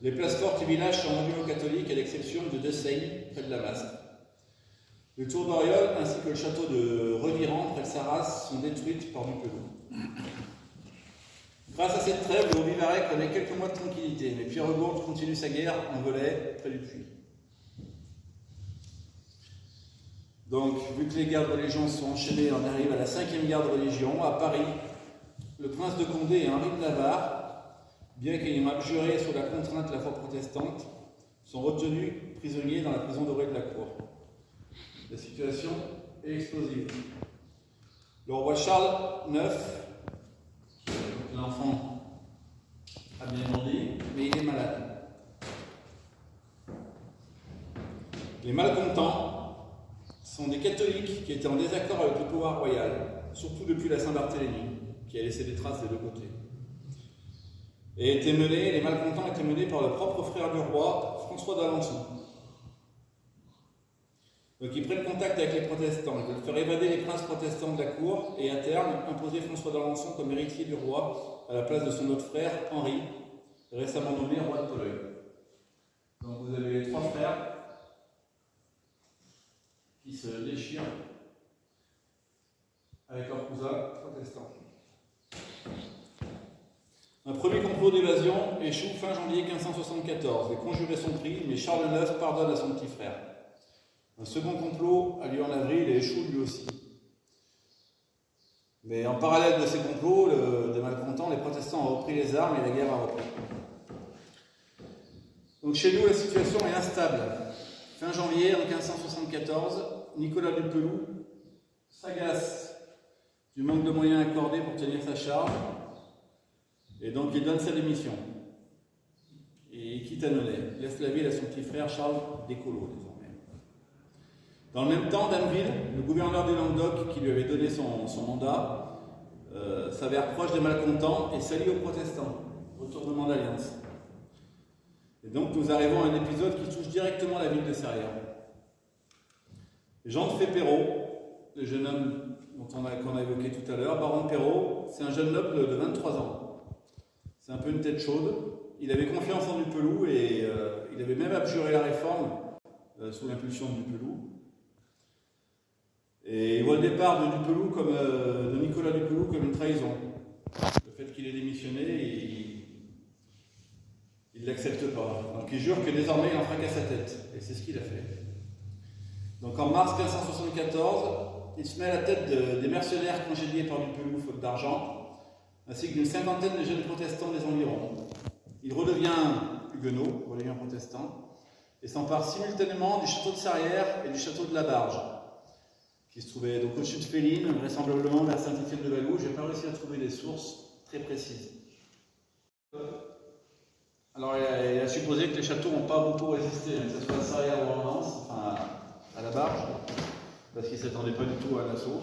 Les places fortes du village sont rendues aux catholiques, à l'exception de Dessaigne, près de la Masque. Le tour d'Oriol ainsi que le château de Revirand, près de Sarras, sont détruites par Dupeloux. Grâce à cette trêve, le Haut-Vivarais connaît quelques mois de tranquillité, mais Pierre Gourde continue sa guerre en Velay, près du Puy. Donc, vu que les guerres de religion sont enchaînées, on arrive à la 5e guerre de religion, à Paris. Le prince de Condé et Henri de Navarre, bien qu'ayant abjuré sous la contrainte de la foi protestante, sont retenus prisonniers dans la prison dorée de la Cour. La situation est explosive. Le roi Charles IX l'enfant a bien grandi, mais il est malade. Les malcontents sont des catholiques qui étaient en désaccord avec le pouvoir royal, surtout depuis la Saint-Barthélemy, qui a laissé des traces des deux côtés. Et les malcontents étaient menés par le propre frère du roi, François d'Alençon. Donc ils prennent contact avec les protestants, ils veulent faire évader les princes protestants de la cour et à terme imposer François d'Alençon comme héritier du roi à la place de son autre frère, Henri, récemment nommé roi de Pologne. Donc vous avez les trois frères qui se déchirent avec leurs cousins protestants. Un premier complot d'évasion échoue fin janvier 1574. Les conjurés sont pris, mais Charles IX pardonne à son petit frère. Un second complot a lieu en avril et échoue lui aussi. Mais en parallèle de ces complots, des malcontents, les protestants ont repris les armes et la guerre a repris. Donc chez nous, la situation est instable. Fin janvier, en 1574, Nicolas du Peloux s'agace du manque de moyens accordés pour tenir sa charge. Et donc il donne sa démission. Et il quitte Annonay. Il laisse la ville à son petit frère Charles Descolos, désormais. Dans le même temps, Damville, le gouverneur du Languedoc qui lui avait donné son mandat, s'avère proche des malcontents et s'allie aux protestants. Retournement d'alliance. Et donc nous arrivons à un épisode qui touche directement la ville de Serrières. Jean de Fay-Perrot, le jeune homme qu'on a évoqué tout à l'heure, baron de Perrot, c'est un jeune noble de 23 ans. C'est un peu une tête chaude. Il avait confiance en Dupeloux et il avait même abjuré la réforme sous l'impulsion de Dupeloux. Et il voit le départ de Nicolas Dupeloux comme une trahison. Le fait qu'il ait démissionné, il ne l'accepte pas. Donc il jure que désormais il en fera qu'à sa tête. Et c'est ce qu'il a fait. Donc en mars 1574, il se met à la tête des mercenaires congédiés par Dupeloux faute d'argent, ainsi que d'une cinquantaine de jeunes protestants des environs. Il redevient huguenot, redevient protestant, et s'empare simultanément du château de Serrières et du château de la Barge, qui se trouvait donc au sud de Féline, vraisemblablement vers Saint-Étienne-de-Valoux. Je n'ai pas réussi à trouver des sources très précises. Alors il a supposé que les châteaux n'ont pas beaucoup résisté, que ce soit à Serrières ou à Lens, enfin à la Barge, parce qu'ils ne s'attendaient pas du tout à un assaut.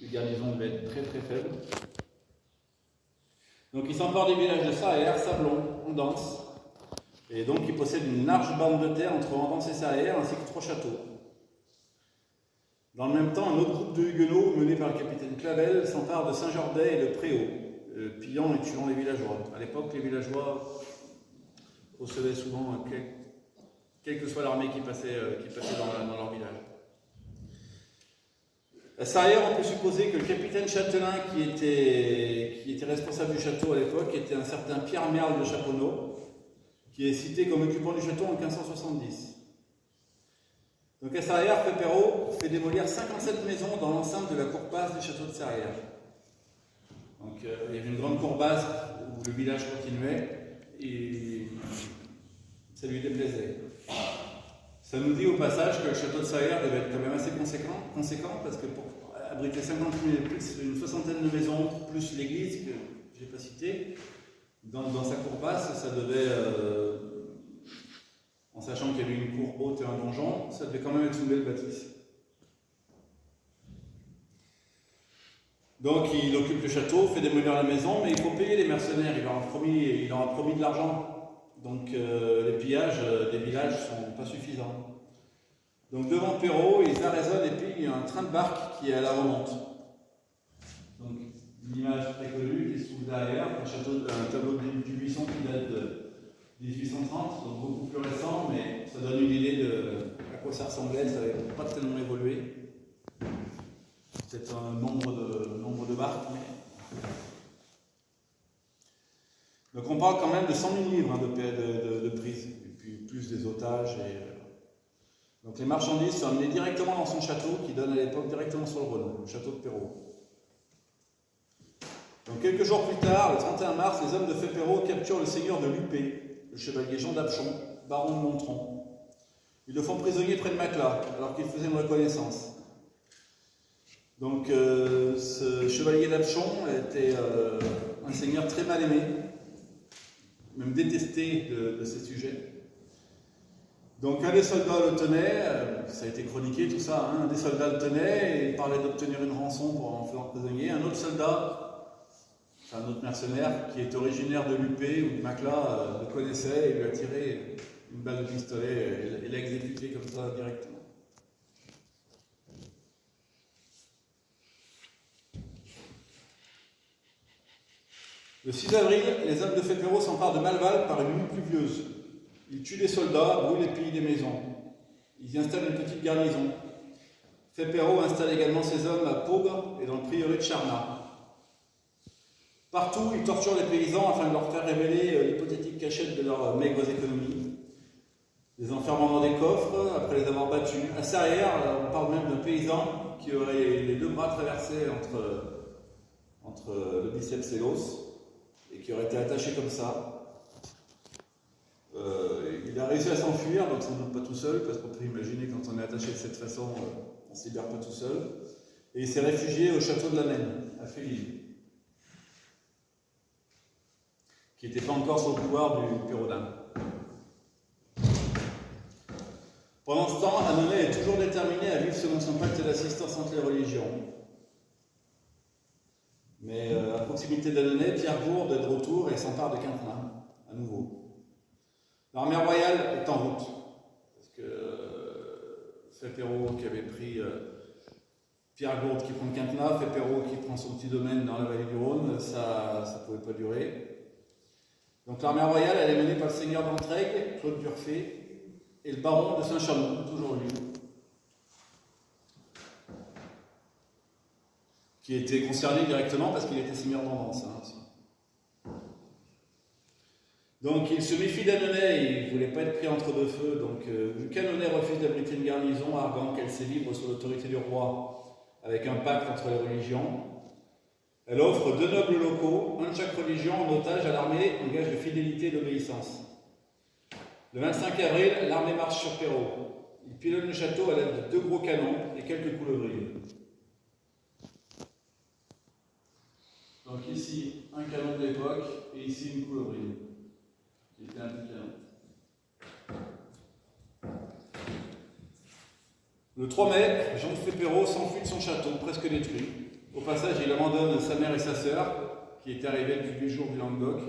Les garnisons devaient être très très faibles. Donc il s'empare des villages de Serrières, Sablon, Andance, et donc il possède une large bande de terre entre Andance et Serrières, ainsi que 3 châteaux. Dans le même temps, un autre groupe de huguenots, mené par le capitaine Clavel, s'empare de Saint-Jordet et de Préau, pillant et tuant les villageois. À l'époque, les villageois recevaient souvent, quelle que soit l'armée qui passait dans leur village. À Serrières, on peut supposer que le capitaine châtelain qui était responsable du château à l'époque était un certain Pierre Merle de Chaponneau, qui est cité comme occupant du château en 1570. Donc à Serrières, Fay-Perrot fait démolir 57 maisons dans l'enceinte de la cour basse du château de Serrières. Donc il y avait une grande cour basse où le village continuait et ça lui déplaisait. Ça nous dit au passage que le château de Serrières devait être quand même assez conséquent parce que pour abriter 50 000 plus une soixantaine de maisons, plus l'église que je n'ai pas citée, dans sa cour basse, ça devait, en sachant qu'il y avait une cour haute et un donjon, ça devait quand même être une belle bâtisse. Donc il occupe le château, fait démolir la maison, mais il faut payer les mercenaires, il leur a promis de l'argent. Donc les pillages des villages ne sont pas suffisants. Donc devant Perrot, ils arraisonnent et puis il y a un train de barque qui est à la remonte. Donc une image très connue qui se trouve derrière, un tableau du Buisson qui date de 1830, donc beaucoup plus récent, mais ça donne une idée de à quoi ça ressemblait, ça n'avait pas tellement évolué. Peut-être un nombre de barques, mais... Donc on parle quand même de 100 000 livres de prise, et puis plus des otages. Donc les marchandises sont amenées directement dans son château, qui donne à l'époque directement sur le Rhône, le château de Perrot. Donc quelques jours plus tard, le 31 mars, les hommes de Fay-Perrot capturent le seigneur de Lupé, le chevalier Jean d'Apchon, baron de Montron. Ils le font prisonnier près de Macla, alors qu'il faisait une reconnaissance. Donc ce chevalier d'Apchon était un seigneur très mal aimé, même détesté de ses sujets. Donc un des soldats le tenait, ça a été chroniqué tout ça, hein, un des soldats le tenait et parlait d'obtenir une rançon pour en faire prisonnier. Un autre soldat, enfin un autre mercenaire qui est originaire de Lupé ou de Macla, le connaissait et lui a tiré une balle de pistolet et l'a exécuté comme ça directement. Le 6 avril, les hommes de Fépéro s'emparent de Malval par une nuit pluvieuse. Ils tuent des soldats, brûlent et pillent des maisons. Ils y installent une petite garnison. Fépéro installe également ses hommes à Paugre et dans le prieuré de Charnat. Partout, ils torturent les paysans afin de leur faire révéler l'hypothétique cachette de leurs maigres économies. Les enfermant dans des coffres après les avoir battus. À Sarrières, on parle même d'un paysan qui aurait les deux bras traversés entre le biceps et l'os et qui aurait été attaché comme ça. Il a réussi à s'enfuir, donc sans doute pas tout seul, parce qu'on peut imaginer quand on est attaché de cette façon, on ne se libère pas tout seul. Et il s'est réfugié au château de la Maine, à Félive, qui n'était pas encore sous le pouvoir du Pérodin. Pendant ce temps, Annonay est toujours déterminé à vivre selon son pacte d'assistance entre les religions. Mais à proximité d'Annonay, Pierre Gourde est de retour et s'empare de Quintin, à nouveau. L'armée royale est en route, parce que Fépéro qui avait pris Pierre Gourde qui prend Quintenat, Fépéro qui prend son petit domaine dans la vallée du Rhône, ça ne pouvait pas durer. Donc l'armée royale, elle est menée par le seigneur d'Entraigues, Claude Durfé, et le baron de Saint-Chamond, toujours lui, qui était concerné directement parce qu'il était seigneur d'Andance aussi. Donc il se méfie d'Annonay, il ne voulait pas être pris entre deux feux, donc vu qu'Annonay refuse d'abriter une garnison, arguant qu'elle sait vivre sous l'autorité du roi, avec un pacte entre les religions, elle offre 2 nobles locaux, un de chaque religion, en otage à l'armée, en gage de fidélité et d'obéissance. Le 25 avril, l'armée marche sur Perrault. Il pilonne le château à l'aide de 2 gros canons et quelques coulevrilles. Donc ici, un canon de l'époque, et ici une coulevrille, qui était un petit canon. Le 3 mai, Jean de Fépéro s'enfuit de son château, presque détruit. Au passage, il abandonne sa mère et sa sœur, qui étaient arrivées depuis 8 jours du Languedoc.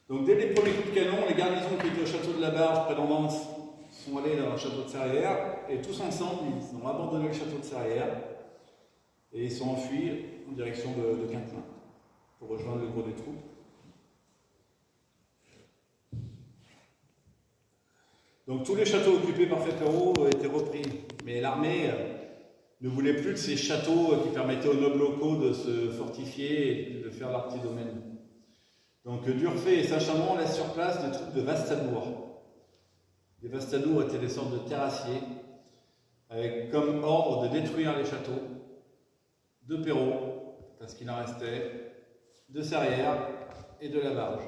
Donc dès les premiers coups de canon, les garnisons qui étaient au château de la Barge, près d'Andance, sont allés dans le château de Sarrières, et tous ensemble, ils ont abandonné le château de Sarrières, et ils sont enfuis en direction de Quintin, pour rejoindre le gros des troupes. Donc tous les châteaux occupés par Fépéro étaient repris, mais l'armée ne voulait plus de ces châteaux qui permettaient aux nobles locaux de se fortifier et de faire leur petit domaine. Donc Durfé et Saint-Chamond laissent sur place des troupes de Vastadour. Les Vastadour étaient des sortes de terrassiers, avec comme ordre de détruire les châteaux de Perrault, parce qu'il en restait, de Sarrières et de la Barge.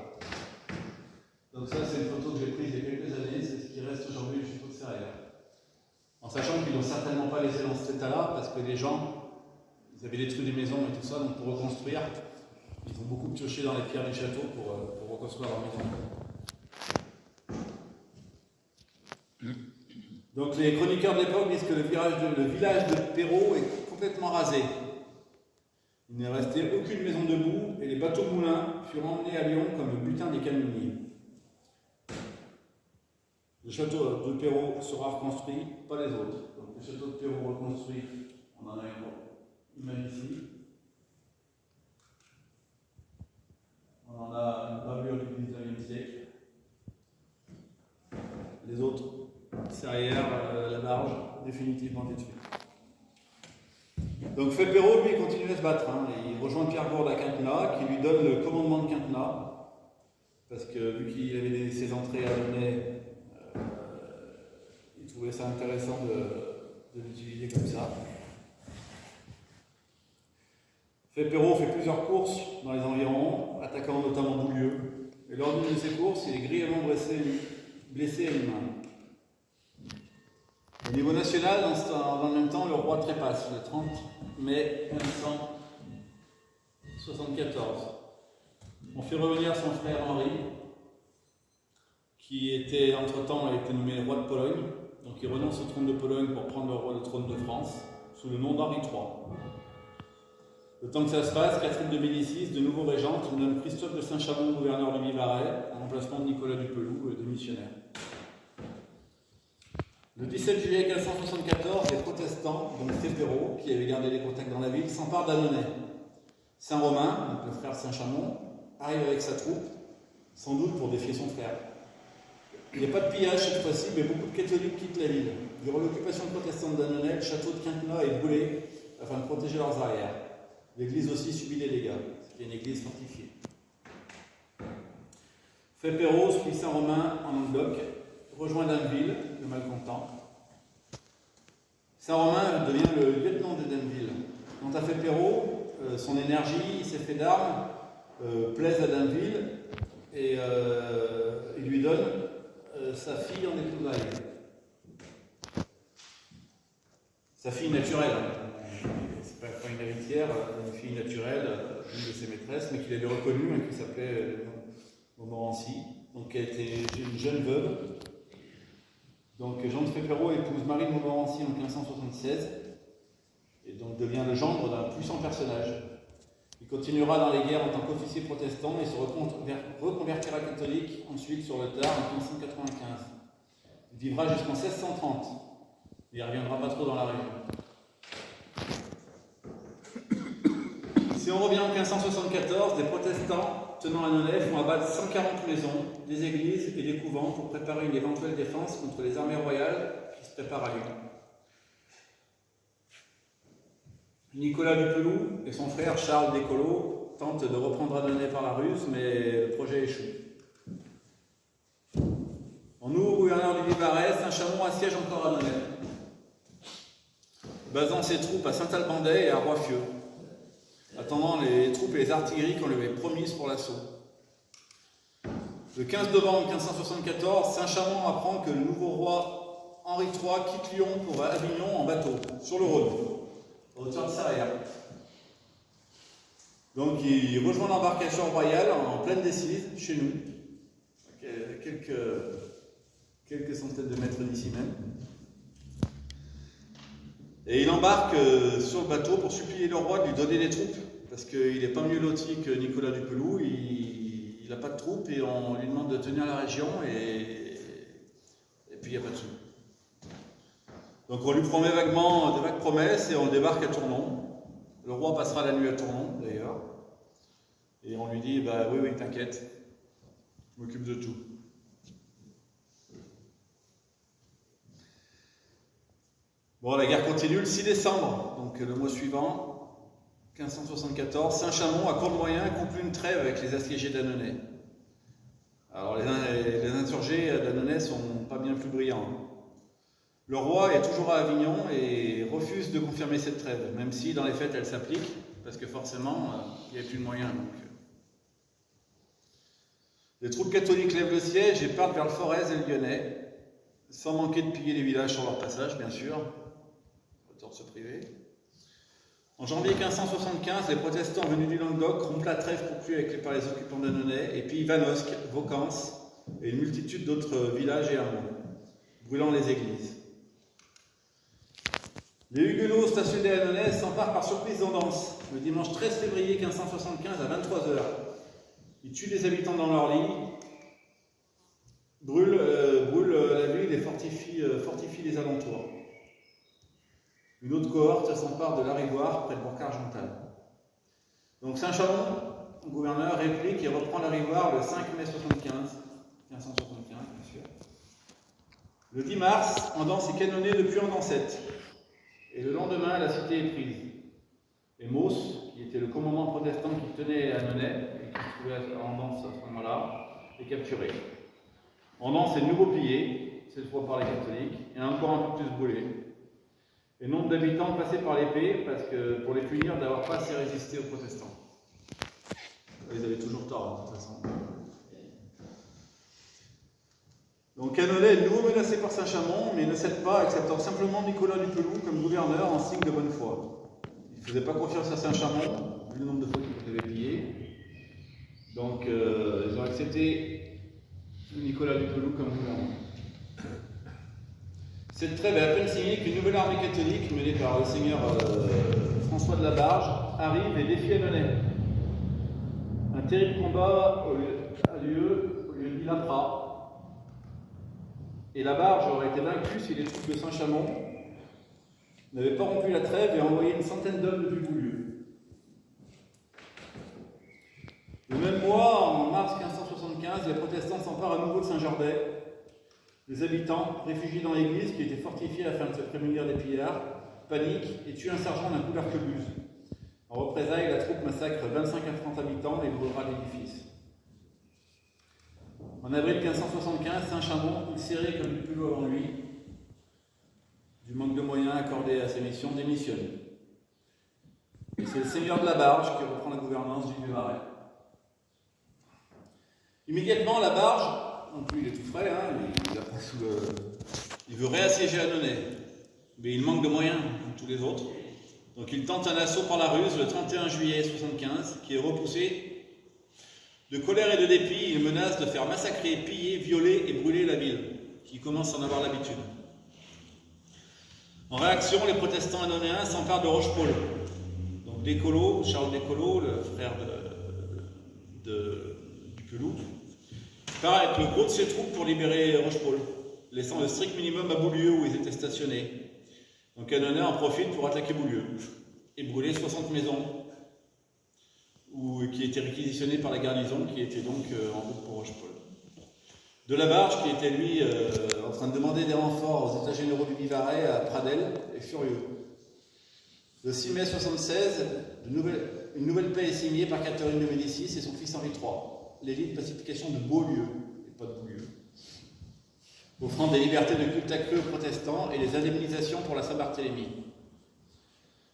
Donc ça, c'est une photo que j'ai prise il y a quelques années, c'est ce qui reste aujourd'hui du château de Sarrières. En sachant qu'ils n'ont certainement pas laissé dans cet état-là, parce que les gens, ils avaient détruit des maisons et tout ça, donc pour reconstruire, ils ont beaucoup pioché dans les pierres du château pour reconstruire leur maison. Donc les chroniqueurs de l'époque disent que le village de Perrault est complètement rasé. Il n'est resté aucune maison debout et les bateaux moulins furent emmenés à Lyon comme le butin des canonniers. Le château de Perrault sera reconstruit, pas les autres. Donc le château de Perrault reconstruit, on en a une image ici. On en a une gravure du 19e siècle. Les autres, Sarrières, la Barge, définitivement détruits. Donc Fépéro, lui, continue à se battre. Il rejoint Pierre Gourde à Quintenat, qui lui donne le commandement de Quintenat, parce que vu qu'il avait ses entrées à Annonay, il trouvait ça intéressant de l'utiliser comme ça. Fépéro fait plusieurs courses dans les environs, attaquant notamment Boulieu. Et lors d'une de ces courses, il est grièvement blessé à une main. Au niveau national, dans le même temps, le roi trépasse le 30 mai 1574. On fait revenir son frère Henri, qui était entre-temps a été nommé roi de Pologne. Donc il renonce au trône de Pologne pour prendre le trône de France, sous le nom d'Henri III. Le temps que ça se passe, Catherine de Médicis, de nouveau régente, nomme Christophe de Saint-Chamond gouverneur de Vivarais, en remplacement de Nicolas du Peloux, démissionnaire. Le 17 juillet 1574, les protestants, dont Féperot, qui avait gardé les contacts dans la ville, s'emparent d'Annonay. Saint-Romain, donc le frère Saint-Chamond, arrive avec sa troupe, sans doute pour défier son frère. Il n'y a pas de pillage cette fois-ci, mais beaucoup de catholiques quittent la ville. Durant l'occupation protestante d'Annonay, le château de Quinquenat est brûlé afin de protéger leurs arrières. L'église aussi subit des dégâts. C'était une église fortifiée. Féperot suit Saint-Romain en Languedoc, rejoint Damville, le malcontent. Saint-Romain devient le lieutenant de Damville. Quant à Féperot, son énergie, ses faits d'armes plaisent à Damville et il lui donne sa fille en épousailles. Sa fille naturelle, c'est pas une héritière, une fille naturelle, une de ses maîtresses, mais qu'il avait reconnue, qui s'appelait Montmorency, donc qui a été une jeune veuve. Donc Jean de Féperot épouse Marie de Montmorency en 1576 et donc devient le gendre d'un puissant personnage. Il continuera dans les guerres en tant qu'officier protestant et se reconvertira catholique ensuite sur le tard en 1595. Il vivra jusqu'en 1630. Il ne reviendra pas trop dans la région. Si on revient en 1574, des protestants tenant Annonay font abattre 140 maisons, des églises et des couvents pour préparer une éventuelle défense contre les armées royales qui se préparent à Lyon. Nicolas du Peloux et son frère Charles Descolos tentent de reprendre Annonay par la ruse, mais le projet échoue. En nouveau gouverneur du Vivarais, Saint-Chamond assiège encore Annonay, basant ses troupes à Saint-Albandet et à Roiffieux, attendant les troupes et les artilleries qu'on lui avait promises pour l'assaut. Le 15 novembre 1574, Saint-Chamond apprend que le nouveau roi Henri III quitte Lyon pour Avignon en bateau, sur le Rhône, à hauteur de Serrières. Donc il rejoint l'embarcation royale en pleine Décise, chez nous, quelques centaines de mètres d'ici même. Et il embarque sur le bateau pour supplier le roi de lui donner des troupes, parce qu'il n'est pas mieux loti que Nicolas du Peloux, il n'a pas de troupes et on lui demande de tenir la région et puis il n'y a pas de sous. Donc on lui promet vaguement de vagues promesses et on le débarque à Tournon. Le roi passera la nuit à Tournon d'ailleurs. Et on lui dit, bah oui, t'inquiète, je m'occupe de tout. Bon, la guerre continue le 6 décembre, donc le mois suivant, 1574, Saint-Chamond, à court de moyens, conclut une trêve avec les assiégés d'Annonay. Alors les insurgés d'Annonay sont pas bien plus brillants. Le roi est toujours à Avignon et refuse de confirmer cette trêve, même si dans les faits elle s'applique, parce que forcément il n'y avait plus de moyens. Donc. Les troupes catholiques lèvent le siège et partent vers le Forez et le Lyonnais, sans manquer de piller les villages sur leur passage, bien sûr. Autant de se priver. En janvier 1575, les protestants venus du Languedoc rompent la trêve conclue par les occupants d'Annonay, et puis Vanosque, Vaucance et une multitude d'autres villages et hameaux, brûlant les églises. Les Huguenots stationnés à Annonay s'emparent par surprise d'Andance, le dimanche 13 février 1575 à 23h. Ils tuent les habitants dans leur lit, brûlent la ville et fortifient les alentours. Une autre cohorte s'empare de l'Arivoire, près de Bourg-Argental. Donc Saint-Chamond, gouverneur, réplique et reprend l'Arivoire le 5 mai 1575, bien sûr. Le 10 mars, Andance est canonné depuis Andancette. Et le lendemain, la cité est prise. Et Mauss, qui était le commandant protestant qui tenait Annonay, et qui se trouvait à Andance à ce moment-là, est capturé. Andance est de nouveau pillé, cette fois par les catholiques, et encore un peu plus brûlé. Et nombre d'habitants passés par l'épée pour les punir d'avoir pas assez résisté aux protestants. Ils avaient toujours tort, de toute façon. Donc Annonay est de nouveau menacé par Saint-Chamond, mais il ne cède pas, acceptant simplement Nicolas du Peloux comme gouverneur en signe de bonne foi. Il ne faisait pas confiance à Saint-Chamond, vu le nombre de fois qu'il avait pillé. Donc ils ont accepté Nicolas du Peloux comme gouverneur. Cette trêve est à peine signée qu'une nouvelle armée catholique, menée par le seigneur François de la Barge, arrive et défie Annonay. Un terrible combat a lieu au lieu de Villapra. Et la Barge aurait été vaincue si les troupes de Saint-Chamond n'avaient pas rompu la trêve et envoyé une centaine d'hommes depuis Boulieu. Le même mois, en mars 1575, les protestants s'emparent à nouveau de Saint-Gerbet. Les habitants, réfugiés dans l'église, qui était fortifiée afin de se prémunir des pillards, paniquent et tuent un sergent d'un coup d'arquebuse. En représailles, la troupe massacre 25 à 30 habitants et brûlera l'édifice. En avril 1575, Saint-Chamond, ulcéré comme du Peloux avant lui, du manque de moyens accordés à ses missions, démissionne. Et c'est le seigneur de la Barge qui reprend la gouvernance du Vivarais. Immédiatement, la Barge, non plus il est tout frais, il veut réassiéger Annonay, mais il manque de moyens, comme tous les autres. Donc il tente un assaut par la ruse le 31 juillet 1975, qui est repoussé. De colère et de dépit, il menace de faire massacrer, piller, violer et brûler la ville, qui commence à en avoir l'habitude. En réaction, les protestants annonayens s'emparent de Rochepole. Donc Descolos, Charles Descolos, le frère du Peloux, part avec le gros de ses troupes pour libérer Rochepole, laissant le strict minimum à Boulieu où ils étaient stationnés. Donc Annonay en profite pour attaquer Boulieu et brûler 60 maisons qui étaient réquisitionnées par la garnison, qui était donc en route pour Rochepole. De la Barge, qui était lui en train de demander des renforts aux états généraux du Vivarais à Pradelles, est furieux. Le 6 mai 1976, une nouvelle paix est signée par Catherine de Médicis et son fils Henri III, l'élite de pacification de Beaulieu, et pas de Boulieu, offrant des libertés de culte accrues aux protestants et des indemnisations pour la Saint-Barthélemy.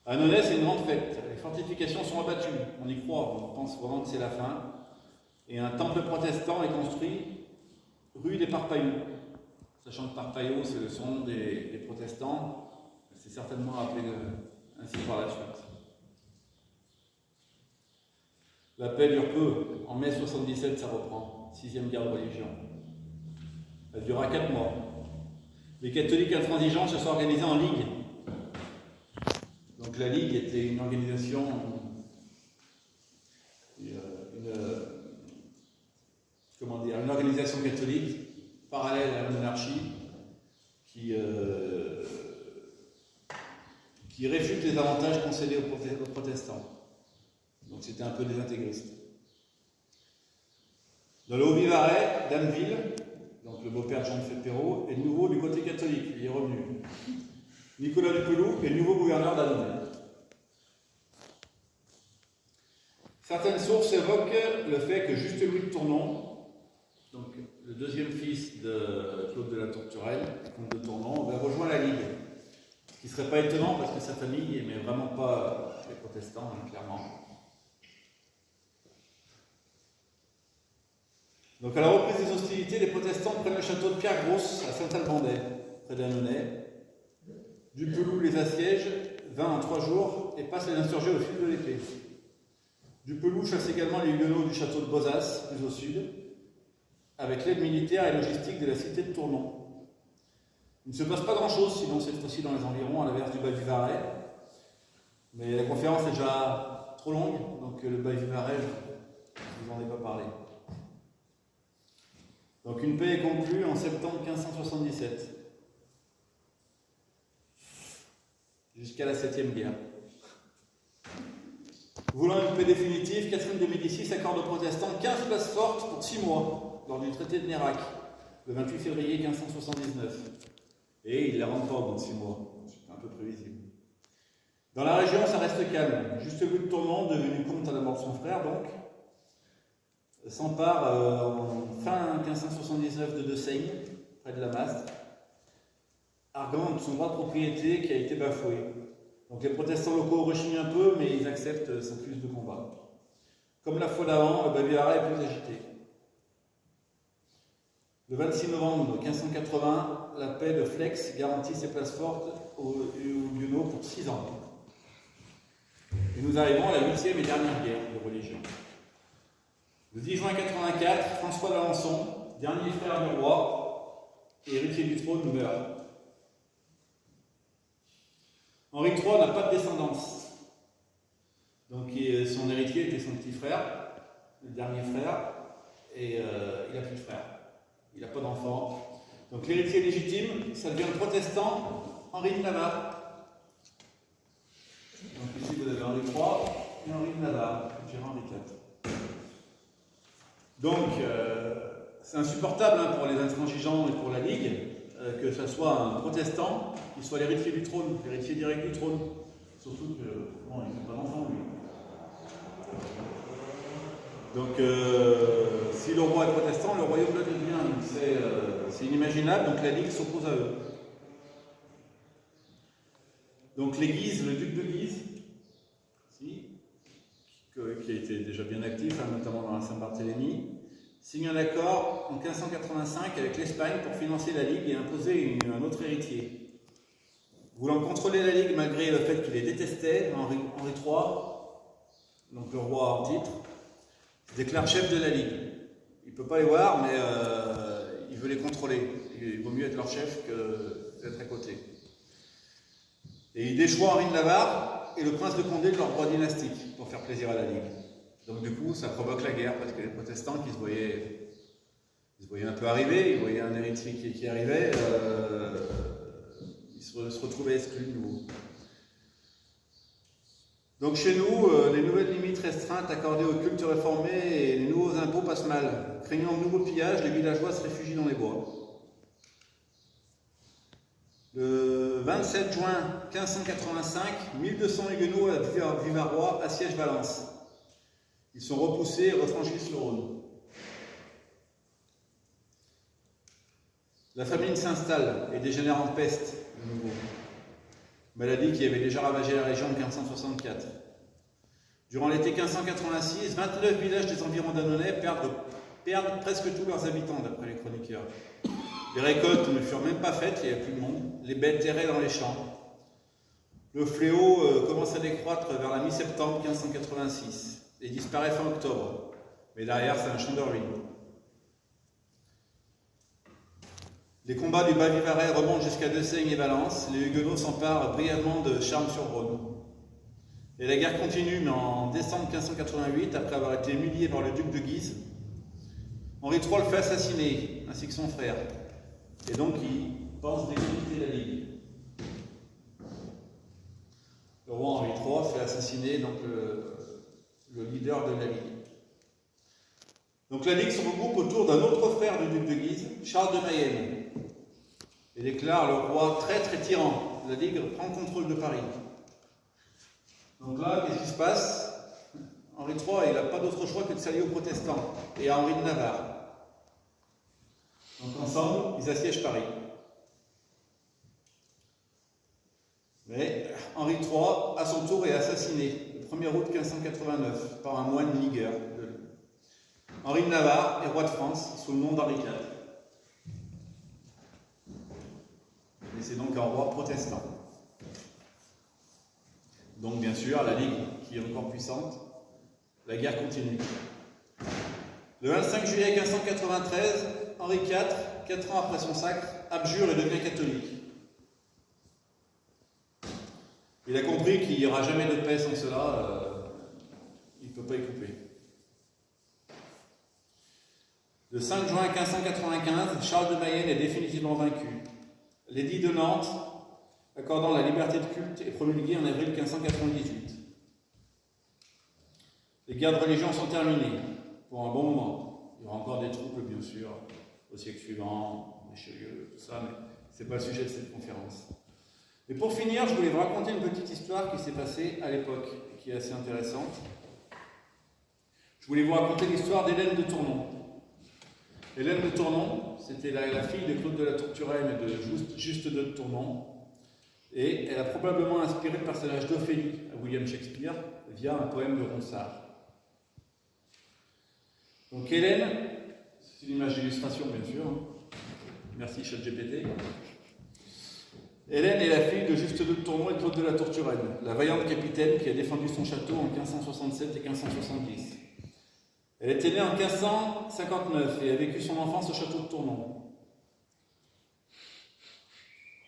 À Annonay, c'est une grande fête. Les fortifications sont abattues, on y croit, on pense vraiment que c'est la fin. Et un temple protestant est construit rue des Parpaillots. Sachant que Parpaillot, c'est le son des protestants, c'est certainement appelé ainsi par la suite. La paix dure peu. En mai 77, ça reprend. 6e guerre de religion. Elle durera 4 mois. Les catholiques intransigeants se sont organisés en ligue. Donc la Ligue était une organisation, une organisation catholique parallèle à la monarchie qui réfute les avantages concédés aux protestants. Donc c'était un peu des intégristes. Dans le Haut-Vivarais, Dameville, donc le beau-père de Jean de Féperot, est de nouveau du côté catholique, il est revenu. Nicolas du Peloux est le nouveau gouverneur d'Annonay. Certaines sources évoquent le fait que Juste-Louis de Tournon, donc le deuxième fils de Claude de la Tourterelle, comte de Tournon, va rejoindre la Ligue. Ce qui ne serait pas étonnant parce que sa famille n'aimait vraiment pas les protestants, clairement. Donc à la reprise des hostilités, les protestants prennent le château de Pierre-Grosse à Saint-Albandet, près d'Annonay. Du Peloux les assiège, 20 en 3 jours, et passe les insurgés au fil de l'épée. Du Peloux chasse également les huguenots du château de Bozas, plus au sud, avec l'aide militaire et logistique de la cité de Tournon. Il ne se passe pas grand-chose, sinon cette fois-ci dans les environs, à l'inverse du Bas-Vivarais. Mais la conférence est déjà trop longue, donc le Bas-Vivarais, je ne vous en ai pas parlé. Donc une paix est conclue en septembre 1577. Jusqu'à la 7e guerre. Voulant une paix définitive, Catherine de Médicis accorde aux protestants 15 places fortes pour 6 mois, lors du traité de Nérac, le 28 février 1579. Et il ne les rend pas au bout de 6 mois. C'est un peu prévisible. Dans la région, ça reste calme. Juste-Louis de Tournon, devenu comte à la mort de son frère, donc, s'empare en fin 1579 de Dessaigne, près de la Maste, arguant de son droit de propriété qui a été bafoué. Donc les protestants locaux rechignent un peu, mais ils acceptent sans plus de combat. Comme la fois d'avant, le Bas-Vivarais est plus agité. Le 26 novembre 1580, la paix de Flex garantit ses places fortes aux Huguenots pour 6 ans. Et nous arrivons à la 8e et dernière guerre de religion. Le 10 juin 84, François d'Alençon, dernier frère du roi et héritier du trône, meurt. Henri III n'a pas de descendance. Donc son héritier était son petit frère, le dernier frère, et il n'a plus de frère. Il n'a pas d'enfant. Donc l'héritier légitime, ça devient le protestant Henri de Navarre. Donc ici vous avez Henri III et Henri de Navarre, qui gère Henri IV. Donc c'est insupportable pour les intransigeants et pour la Ligue que ce soit un protestant qui soit l'héritier du trône, l'héritier direct du trône. Surtout que, bon, il n'a pas d'enfant lui. Donc, si le roi est protestant, le royaume le devient. C'est inimaginable, donc la Ligue s'oppose à eux. Donc les Guises, le duc de Guise, qui a été déjà bien actif, notamment dans la Saint-Barthélemy, signe un accord en 1585 avec l'Espagne pour financer la Ligue et imposer un autre héritier. Voulant contrôler la Ligue malgré le fait qu'il les détestait, Henri III, donc le roi en titre, se déclare chef de la Ligue. Il ne peut pas les voir, mais il veut les contrôler. Il vaut mieux être leur chef que d'être à côté. Et il déchoit Henri de Navarre et le prince de Condé de leur droit dynastique pour faire plaisir à la Ligue. Donc du coup, ça provoque la guerre parce que les protestants qui se voyaient un peu arriver, ils voyaient un héritier qui arrivait, ils se retrouvaient exclus de nouveau. Donc chez nous, les nouvelles limites restreintes accordées au culte réformé et les nouveaux impôts passent mal. Craignant de nouveaux pillages, les villageois se réfugient dans les bois. Le 27 juin 1585, 1200 Huguenots à Vivarois assiègent Valence. Ils sont repoussés et refranchissent le Rhône. La famine s'installe et dégénère en peste, de nouveau. Maladie qui avait déjà ravagé la région en 1564. Durant l'été 1586, 29 villages des environs d'Annonay perdent presque tous leurs habitants, d'après les chroniqueurs. Les récoltes ne furent même pas faites, il n'y avait plus de monde. Les bêtes erraient dans les champs. Le fléau commence à décroître vers la mi-septembre 1586 et disparaît fin octobre. Mais derrière, c'est un champ de ruines. Les combats du Bas-Vivarais remontent jusqu'à Dessaigne et Valence. Les Huguenots s'emparent brièvement de Charmes-sur-Rhône. Et la guerre continue, mais en décembre 1588, après avoir été humilié par le duc de Guise, Henri III le fait assassiner, ainsi que son frère. Et donc, il pense décapiter la Ligue. Le roi Henri III fait assassiner donc, le leader de la Ligue. Donc la Ligue se regroupe autour d'un autre frère du duc de Guise, Charles de Mayenne, et déclare le roi traître et tyran. La Ligue prend le contrôle de Paris. Donc là, qu'est-ce qui se passe? Henri III, il n'a pas d'autre choix que de s'allier aux protestants et à Henri de Navarre. Donc ensemble, ils assiègent Paris. Mais Henri III, à son tour, est assassiné le 1er août 1589 par un moine ligueur. Henri de Navarre est roi de France sous le nom d'Henri IV. Et c'est donc un roi protestant. Donc bien sûr, la Ligue qui est encore puissante, la guerre continue. Le 25 juillet 1593, Henri IV, 4 ans après son sacre, abjure et devient catholique. Il a compris qu'il n'y aura jamais de paix sans cela, il ne peut pas y couper. Le 5 juin 1595, Charles de Mayenne est définitivement vaincu. L'édit de Nantes, accordant la liberté de culte, est promulgué en avril 1598. Les guerres de religion sont terminées, pour un bon moment. Il y aura encore des troubles, bien sûr, au siècle suivant, Richelieu, tout ça, mais ce n'est pas le sujet de cette conférence. Et pour finir, je voulais vous raconter une petite histoire qui s'est passée à l'époque, qui est assez intéressante. Je voulais vous raconter l'histoire d'Hélène de Tournon. Hélène de Tournon, c'était la fille de Claude de la Tourturenne et de Juste de Tournon. Et elle a probablement inspiré le personnage d'Ophélie à William Shakespeare via un poème de Ronsard. Donc Hélène, c'est une image d'illustration bien sûr, Merci ChatGPT. Hélène est la fille de Juste de Tournon et Claude de la Tourturenne, la vaillante capitaine qui a défendu son château en 1567 et 1570. Elle était née en 1559 et a vécu son enfance au château de Tournon.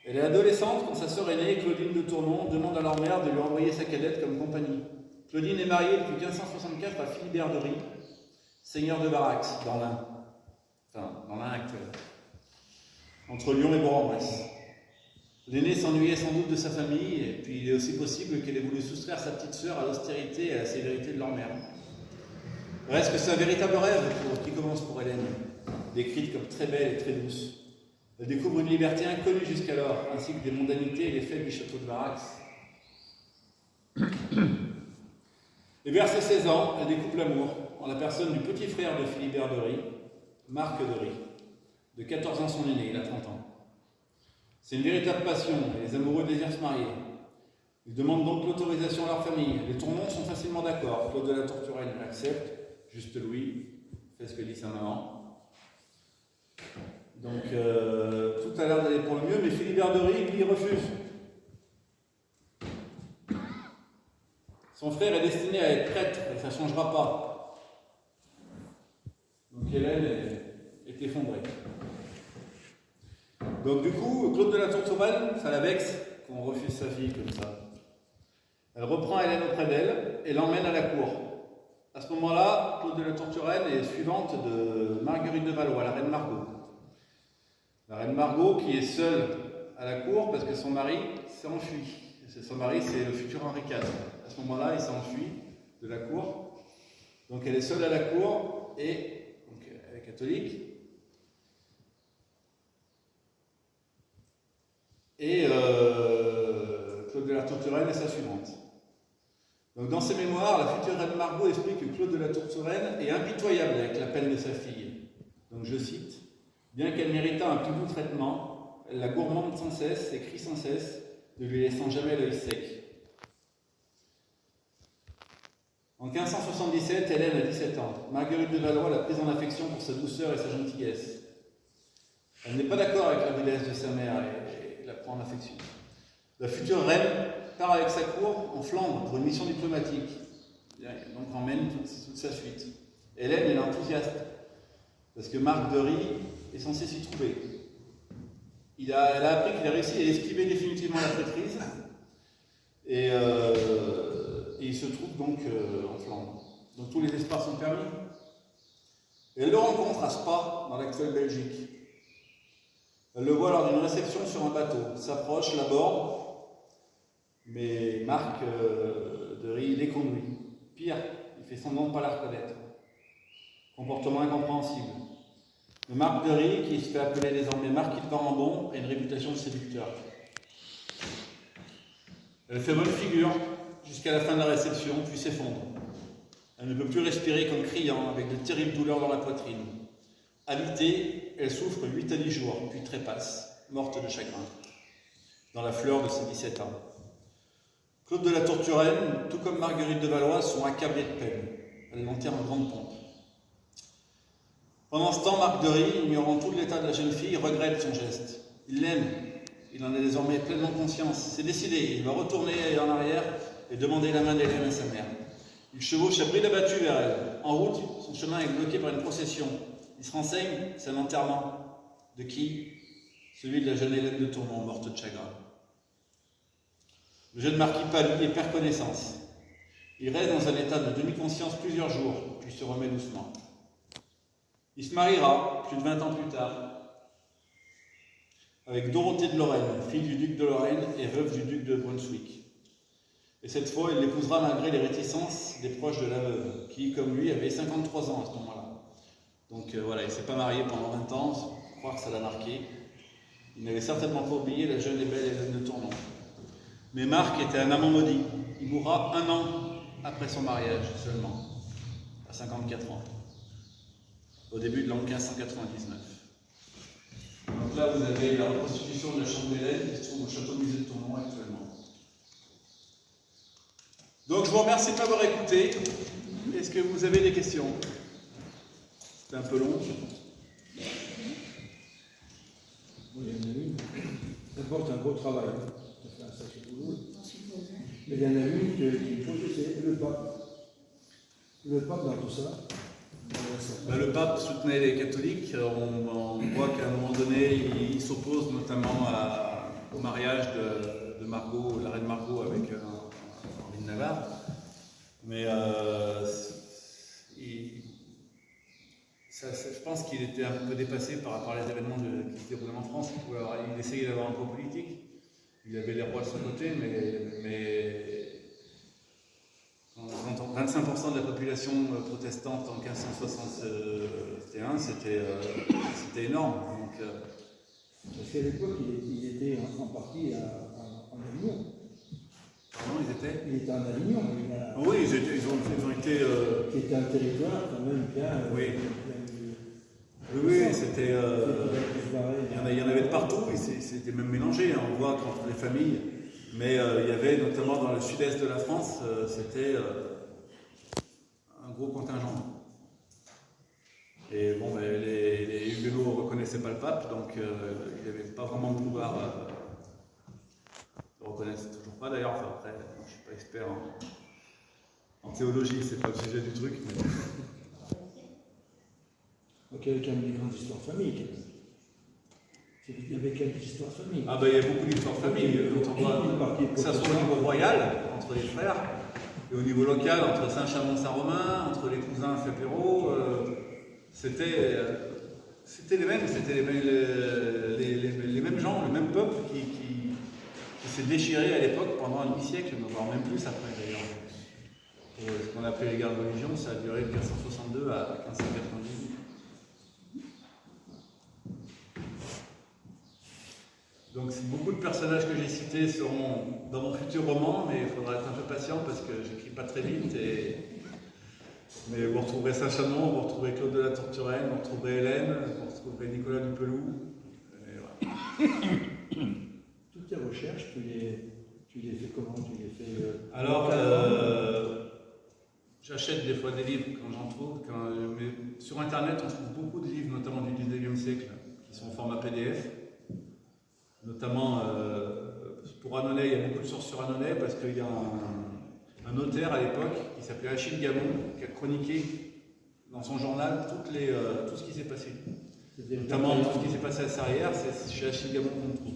Elle est adolescente quand sa sœur aînée, Claudine de Tournon, demande à leur mère de lui envoyer sa cadette comme compagnie. Claudine est mariée depuis 1564 à Philibert de Ries, seigneur de Varax, dans l'Ain. Enfin, dans l'Ain actuel. Entre Lyon et Bourg-en-Bresse. L'aînée s'ennuyait sans doute de sa famille, et puis il est aussi possible qu'elle ait voulu soustraire sa petite sœur à l'austérité et à la sévérité de leur mère. Reste que c'est un véritable rêve qui commence pour Hélène, décrite comme très belle et très douce. Elle découvre une liberté inconnue jusqu'alors, ainsi que des mondanités et les fêtes du château de Varax. Et vers ses 16 ans, elle découvre l'amour, en la personne du petit frère de Philibert de Ries, Marc de Ries. De 14 ans son aîné, il a 30 ans. C'est une véritable passion, et les amoureux désirent se marier. Ils demandent donc l'autorisation à leur famille. Les Tournons sont facilement d'accord. Claude de la Tourturenne accepte, Juste Louis fait ce que dit sa maman. Donc tout a l'air d'aller pour le mieux, mais Philibert de Ries, lui, refuse. Son frère est destiné à être prêtre, et ça ne changera pas. Donc Hélène est effondrée. Donc du coup, Claude de la Tourturenne, ça la vexe qu'on refuse sa fille comme ça. Elle reprend Hélène auprès d'elle et l'emmène à la cour. À ce moment-là, Claude de la Tourturenne est suivante de Marguerite de Valois, la reine Margot. La reine Margot qui est seule à la cour parce que son mari s'est enfui. Son mari, c'est le futur Henri IV. À ce moment-là, il s'enfuit de la cour. Donc elle est seule à la cour et donc, elle est catholique. Et Claude de la Tourturenne est sa suivante. Donc dans ses mémoires, la future reine Margot explique que Claude de la Tourturenne est impitoyable avec la peine de sa fille. Donc je cite, « Bien qu'elle méritât un plus doux traitement, elle la gourmande sans cesse et crie sans cesse, ne lui laissant jamais l'œil sec. » En 1577, Hélène a 17 ans. Marguerite de Valois l'a prise en affection pour sa douceur et sa gentillesse. Elle n'est pas d'accord avec la rudesse de sa mère et la prend en affection. La future reine part avec sa cour en Flandre pour une mission diplomatique. Donc emmène toute sa suite. Hélène est enthousiaste parce que Marc de Ries est censé s'y trouver. Elle a appris qu'il a réussi à esquiver définitivement la traîtrise et il se trouve donc en Flandre. Donc tous les espoirs sont permis. Et elle le rencontre à Spa, dans l'actuelle Belgique. Elle le voit lors d'une réception sur un bateau, s'approche, l'aborde, mais Marc de Ries l'éconduit. Pire, il fait semblant de ne pas la reconnaître. Comportement incompréhensible. Le Marc de Ries, qui se fait appeler désormais Marquis de Varambon, a une réputation de séducteur. Elle fait bonne figure jusqu'à la fin de la réception, puis s'effondre. Elle ne peut plus respirer qu'en criant, avec de terribles douleurs dans la poitrine. Alitée, elle souffre 8 à 10 jours, puis trépasse, morte de chagrin, dans la fleur de ses 17 ans. Claude de la Tourturenne, tout comme Marguerite de Valois, sont accablés de peine. Elle l'enterre en grande pompe. Pendant ce temps, Marc de Ries, ignorant tout l'état de la jeune fille, regrette son geste. Il l'aime, il en a désormais pleinement conscience. C'est décidé, il va retourner en arrière et demander la main d'Hélène à sa mère. Il chevauche à bride abattue vers elle. En route, son chemin est bloqué par une procession. Il se renseigne, c'est un enterrement. De qui? Celui de la jeune Hélène de Tournon, morte de chagrin. Le jeune marquis pâlit et perd connaissance. Il reste dans un état de demi-conscience plusieurs jours, puis se remet doucement. Il se mariera, plus de 20 ans plus tard, avec Dorothée de Lorraine, fille du duc de Lorraine et veuve du duc de Brunswick. Et cette fois, il l'épousera malgré les réticences des proches de la veuve, qui, comme lui, avait 53 ans à ce moment-là. Donc voilà, il ne s'est pas marié pendant 20 ans, faut croire que ça l'a marqué. Il n'avait certainement pas oublié la jeune et belle Hélène de Tournon. Mais Marc était un amant maudit. Il mourra 1 an après son mariage seulement, à 54 ans, au début de l'an 1599. Donc là, vous avez la reconstitution de la chambre d'Hélène qui se trouve au château musée de Tournon actuellement. Donc je vous remercie de m'avoir écouté. Est-ce que vous avez des questions? C'était un peu long. Oui, il y en a une. D'abord, c'est un beau travail. Ça fait un sacré boulot. Mais il y en a une qui faut c'est le pape. Le pape dans tout ça. Le pape soutenait les catholiques. On voit qu'à un moment donné, il s'oppose notamment au mariage de Margot, la reine Margot avec Henri de Navarre. Mais je pense qu'il était un peu dépassé par rapport à les événements qui se déroulaient en France. Il essayait d'avoir un poids politique. Il avait les rois de son côté, mais 25% de la population protestante en 1561, c'était énorme. Donc, parce qu'à l'époque, il était en partie en Avignon. pardon, Il était en Avignon. Oui, ils ont été. Qui était un territoire quand même bien. Oui. Oui, c'était. Il y en avait de partout, et c'était même mélangé. Hein, on voit qu'entre les familles. Mais il y avait notamment dans le sud-est de la France, c'était un gros contingent. Et bon, les Huguenots ne reconnaissaient pas le pape, donc il n'y avait pas vraiment de pouvoir. Ils ne reconnaissent toujours pas d'ailleurs. Enfin, après, je ne suis pas expert en théologie, c'est pas le sujet du truc. Mais... Donc il y avait quand même des grandes histoires de famille. Il y avait quelques histoires de famille. Ah ben il y a beaucoup d'histoires de famille, que ça soit au niveau royal, entre les frères, et au niveau local, entre Saint-Chamond-Saint-Romain, entre les cousins Fépéro, c'était les mêmes, les mêmes gens, le même peuple qui s'est déchiré à l'époque pendant un demi-siècle, voire même plus après d'ailleurs. Ce qu'on appelait les guerres de religion, ça a duré de 1562 à 1598. Donc beaucoup de personnages que j'ai cités seront dans mon futur roman, mais il faudra être un peu patient parce que j'écris pas très vite. Mais vous retrouverez Saint-Chamond, vous retrouverez Claude de la Torturenne, vous retrouverez Hélène, vous retrouverez Nicolas Dupeloux. Voilà. Toutes tes recherches, tu les fais comment? Tu les fais Alors, j'achète des fois des livres quand j'en trouve. Mais sur Internet, on trouve beaucoup de livres, notamment du 19e siècle, qui sont en format PDF. Notamment pour Annonay, il y a beaucoup de sources sur Annonay parce qu'il y a un notaire à l'époque qui s'appelait Achille Gamon qui a chroniqué dans son journal tout ce qui s'est passé. Notamment tout ce qui s'est passé à Sarrières, c'est chez Achille Gamon qu'on trouve.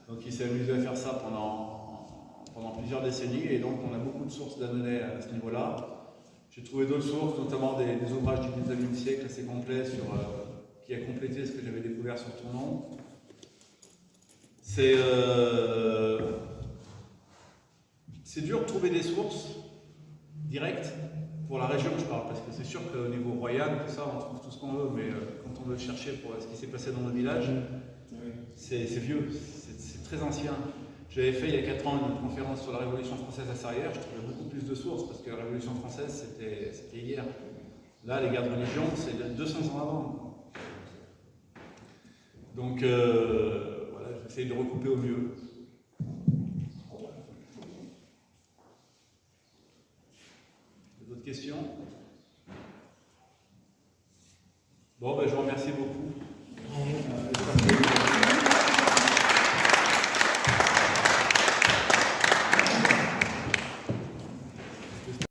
Donc il s'est amusé à faire ça pendant plusieurs décennies et donc on a beaucoup de sources d'Annonay à ce niveau-là. J'ai trouvé d'autres sources, notamment des ouvrages du 19e siècle assez complets qui a complété ce que j'avais découvert sur Tournon. C'est dur de trouver des sources directes pour la région, je parle, parce que c'est sûr qu'au niveau royal, tout ça, on trouve tout ce qu'on veut, mais quand on veut chercher pour ce qui s'est passé dans nos villages, c'est vieux, c'est très ancien. J'avais fait il y a 4 ans une conférence sur la Révolution française à Sarrières, je trouvais beaucoup plus de sources, parce que la Révolution française, c'était hier. Là, les guerres de religion, c'est 200 ans avant. Donc, j'essaie de recouper au mieux. D'autres questions? Bon, je vous remercie beaucoup.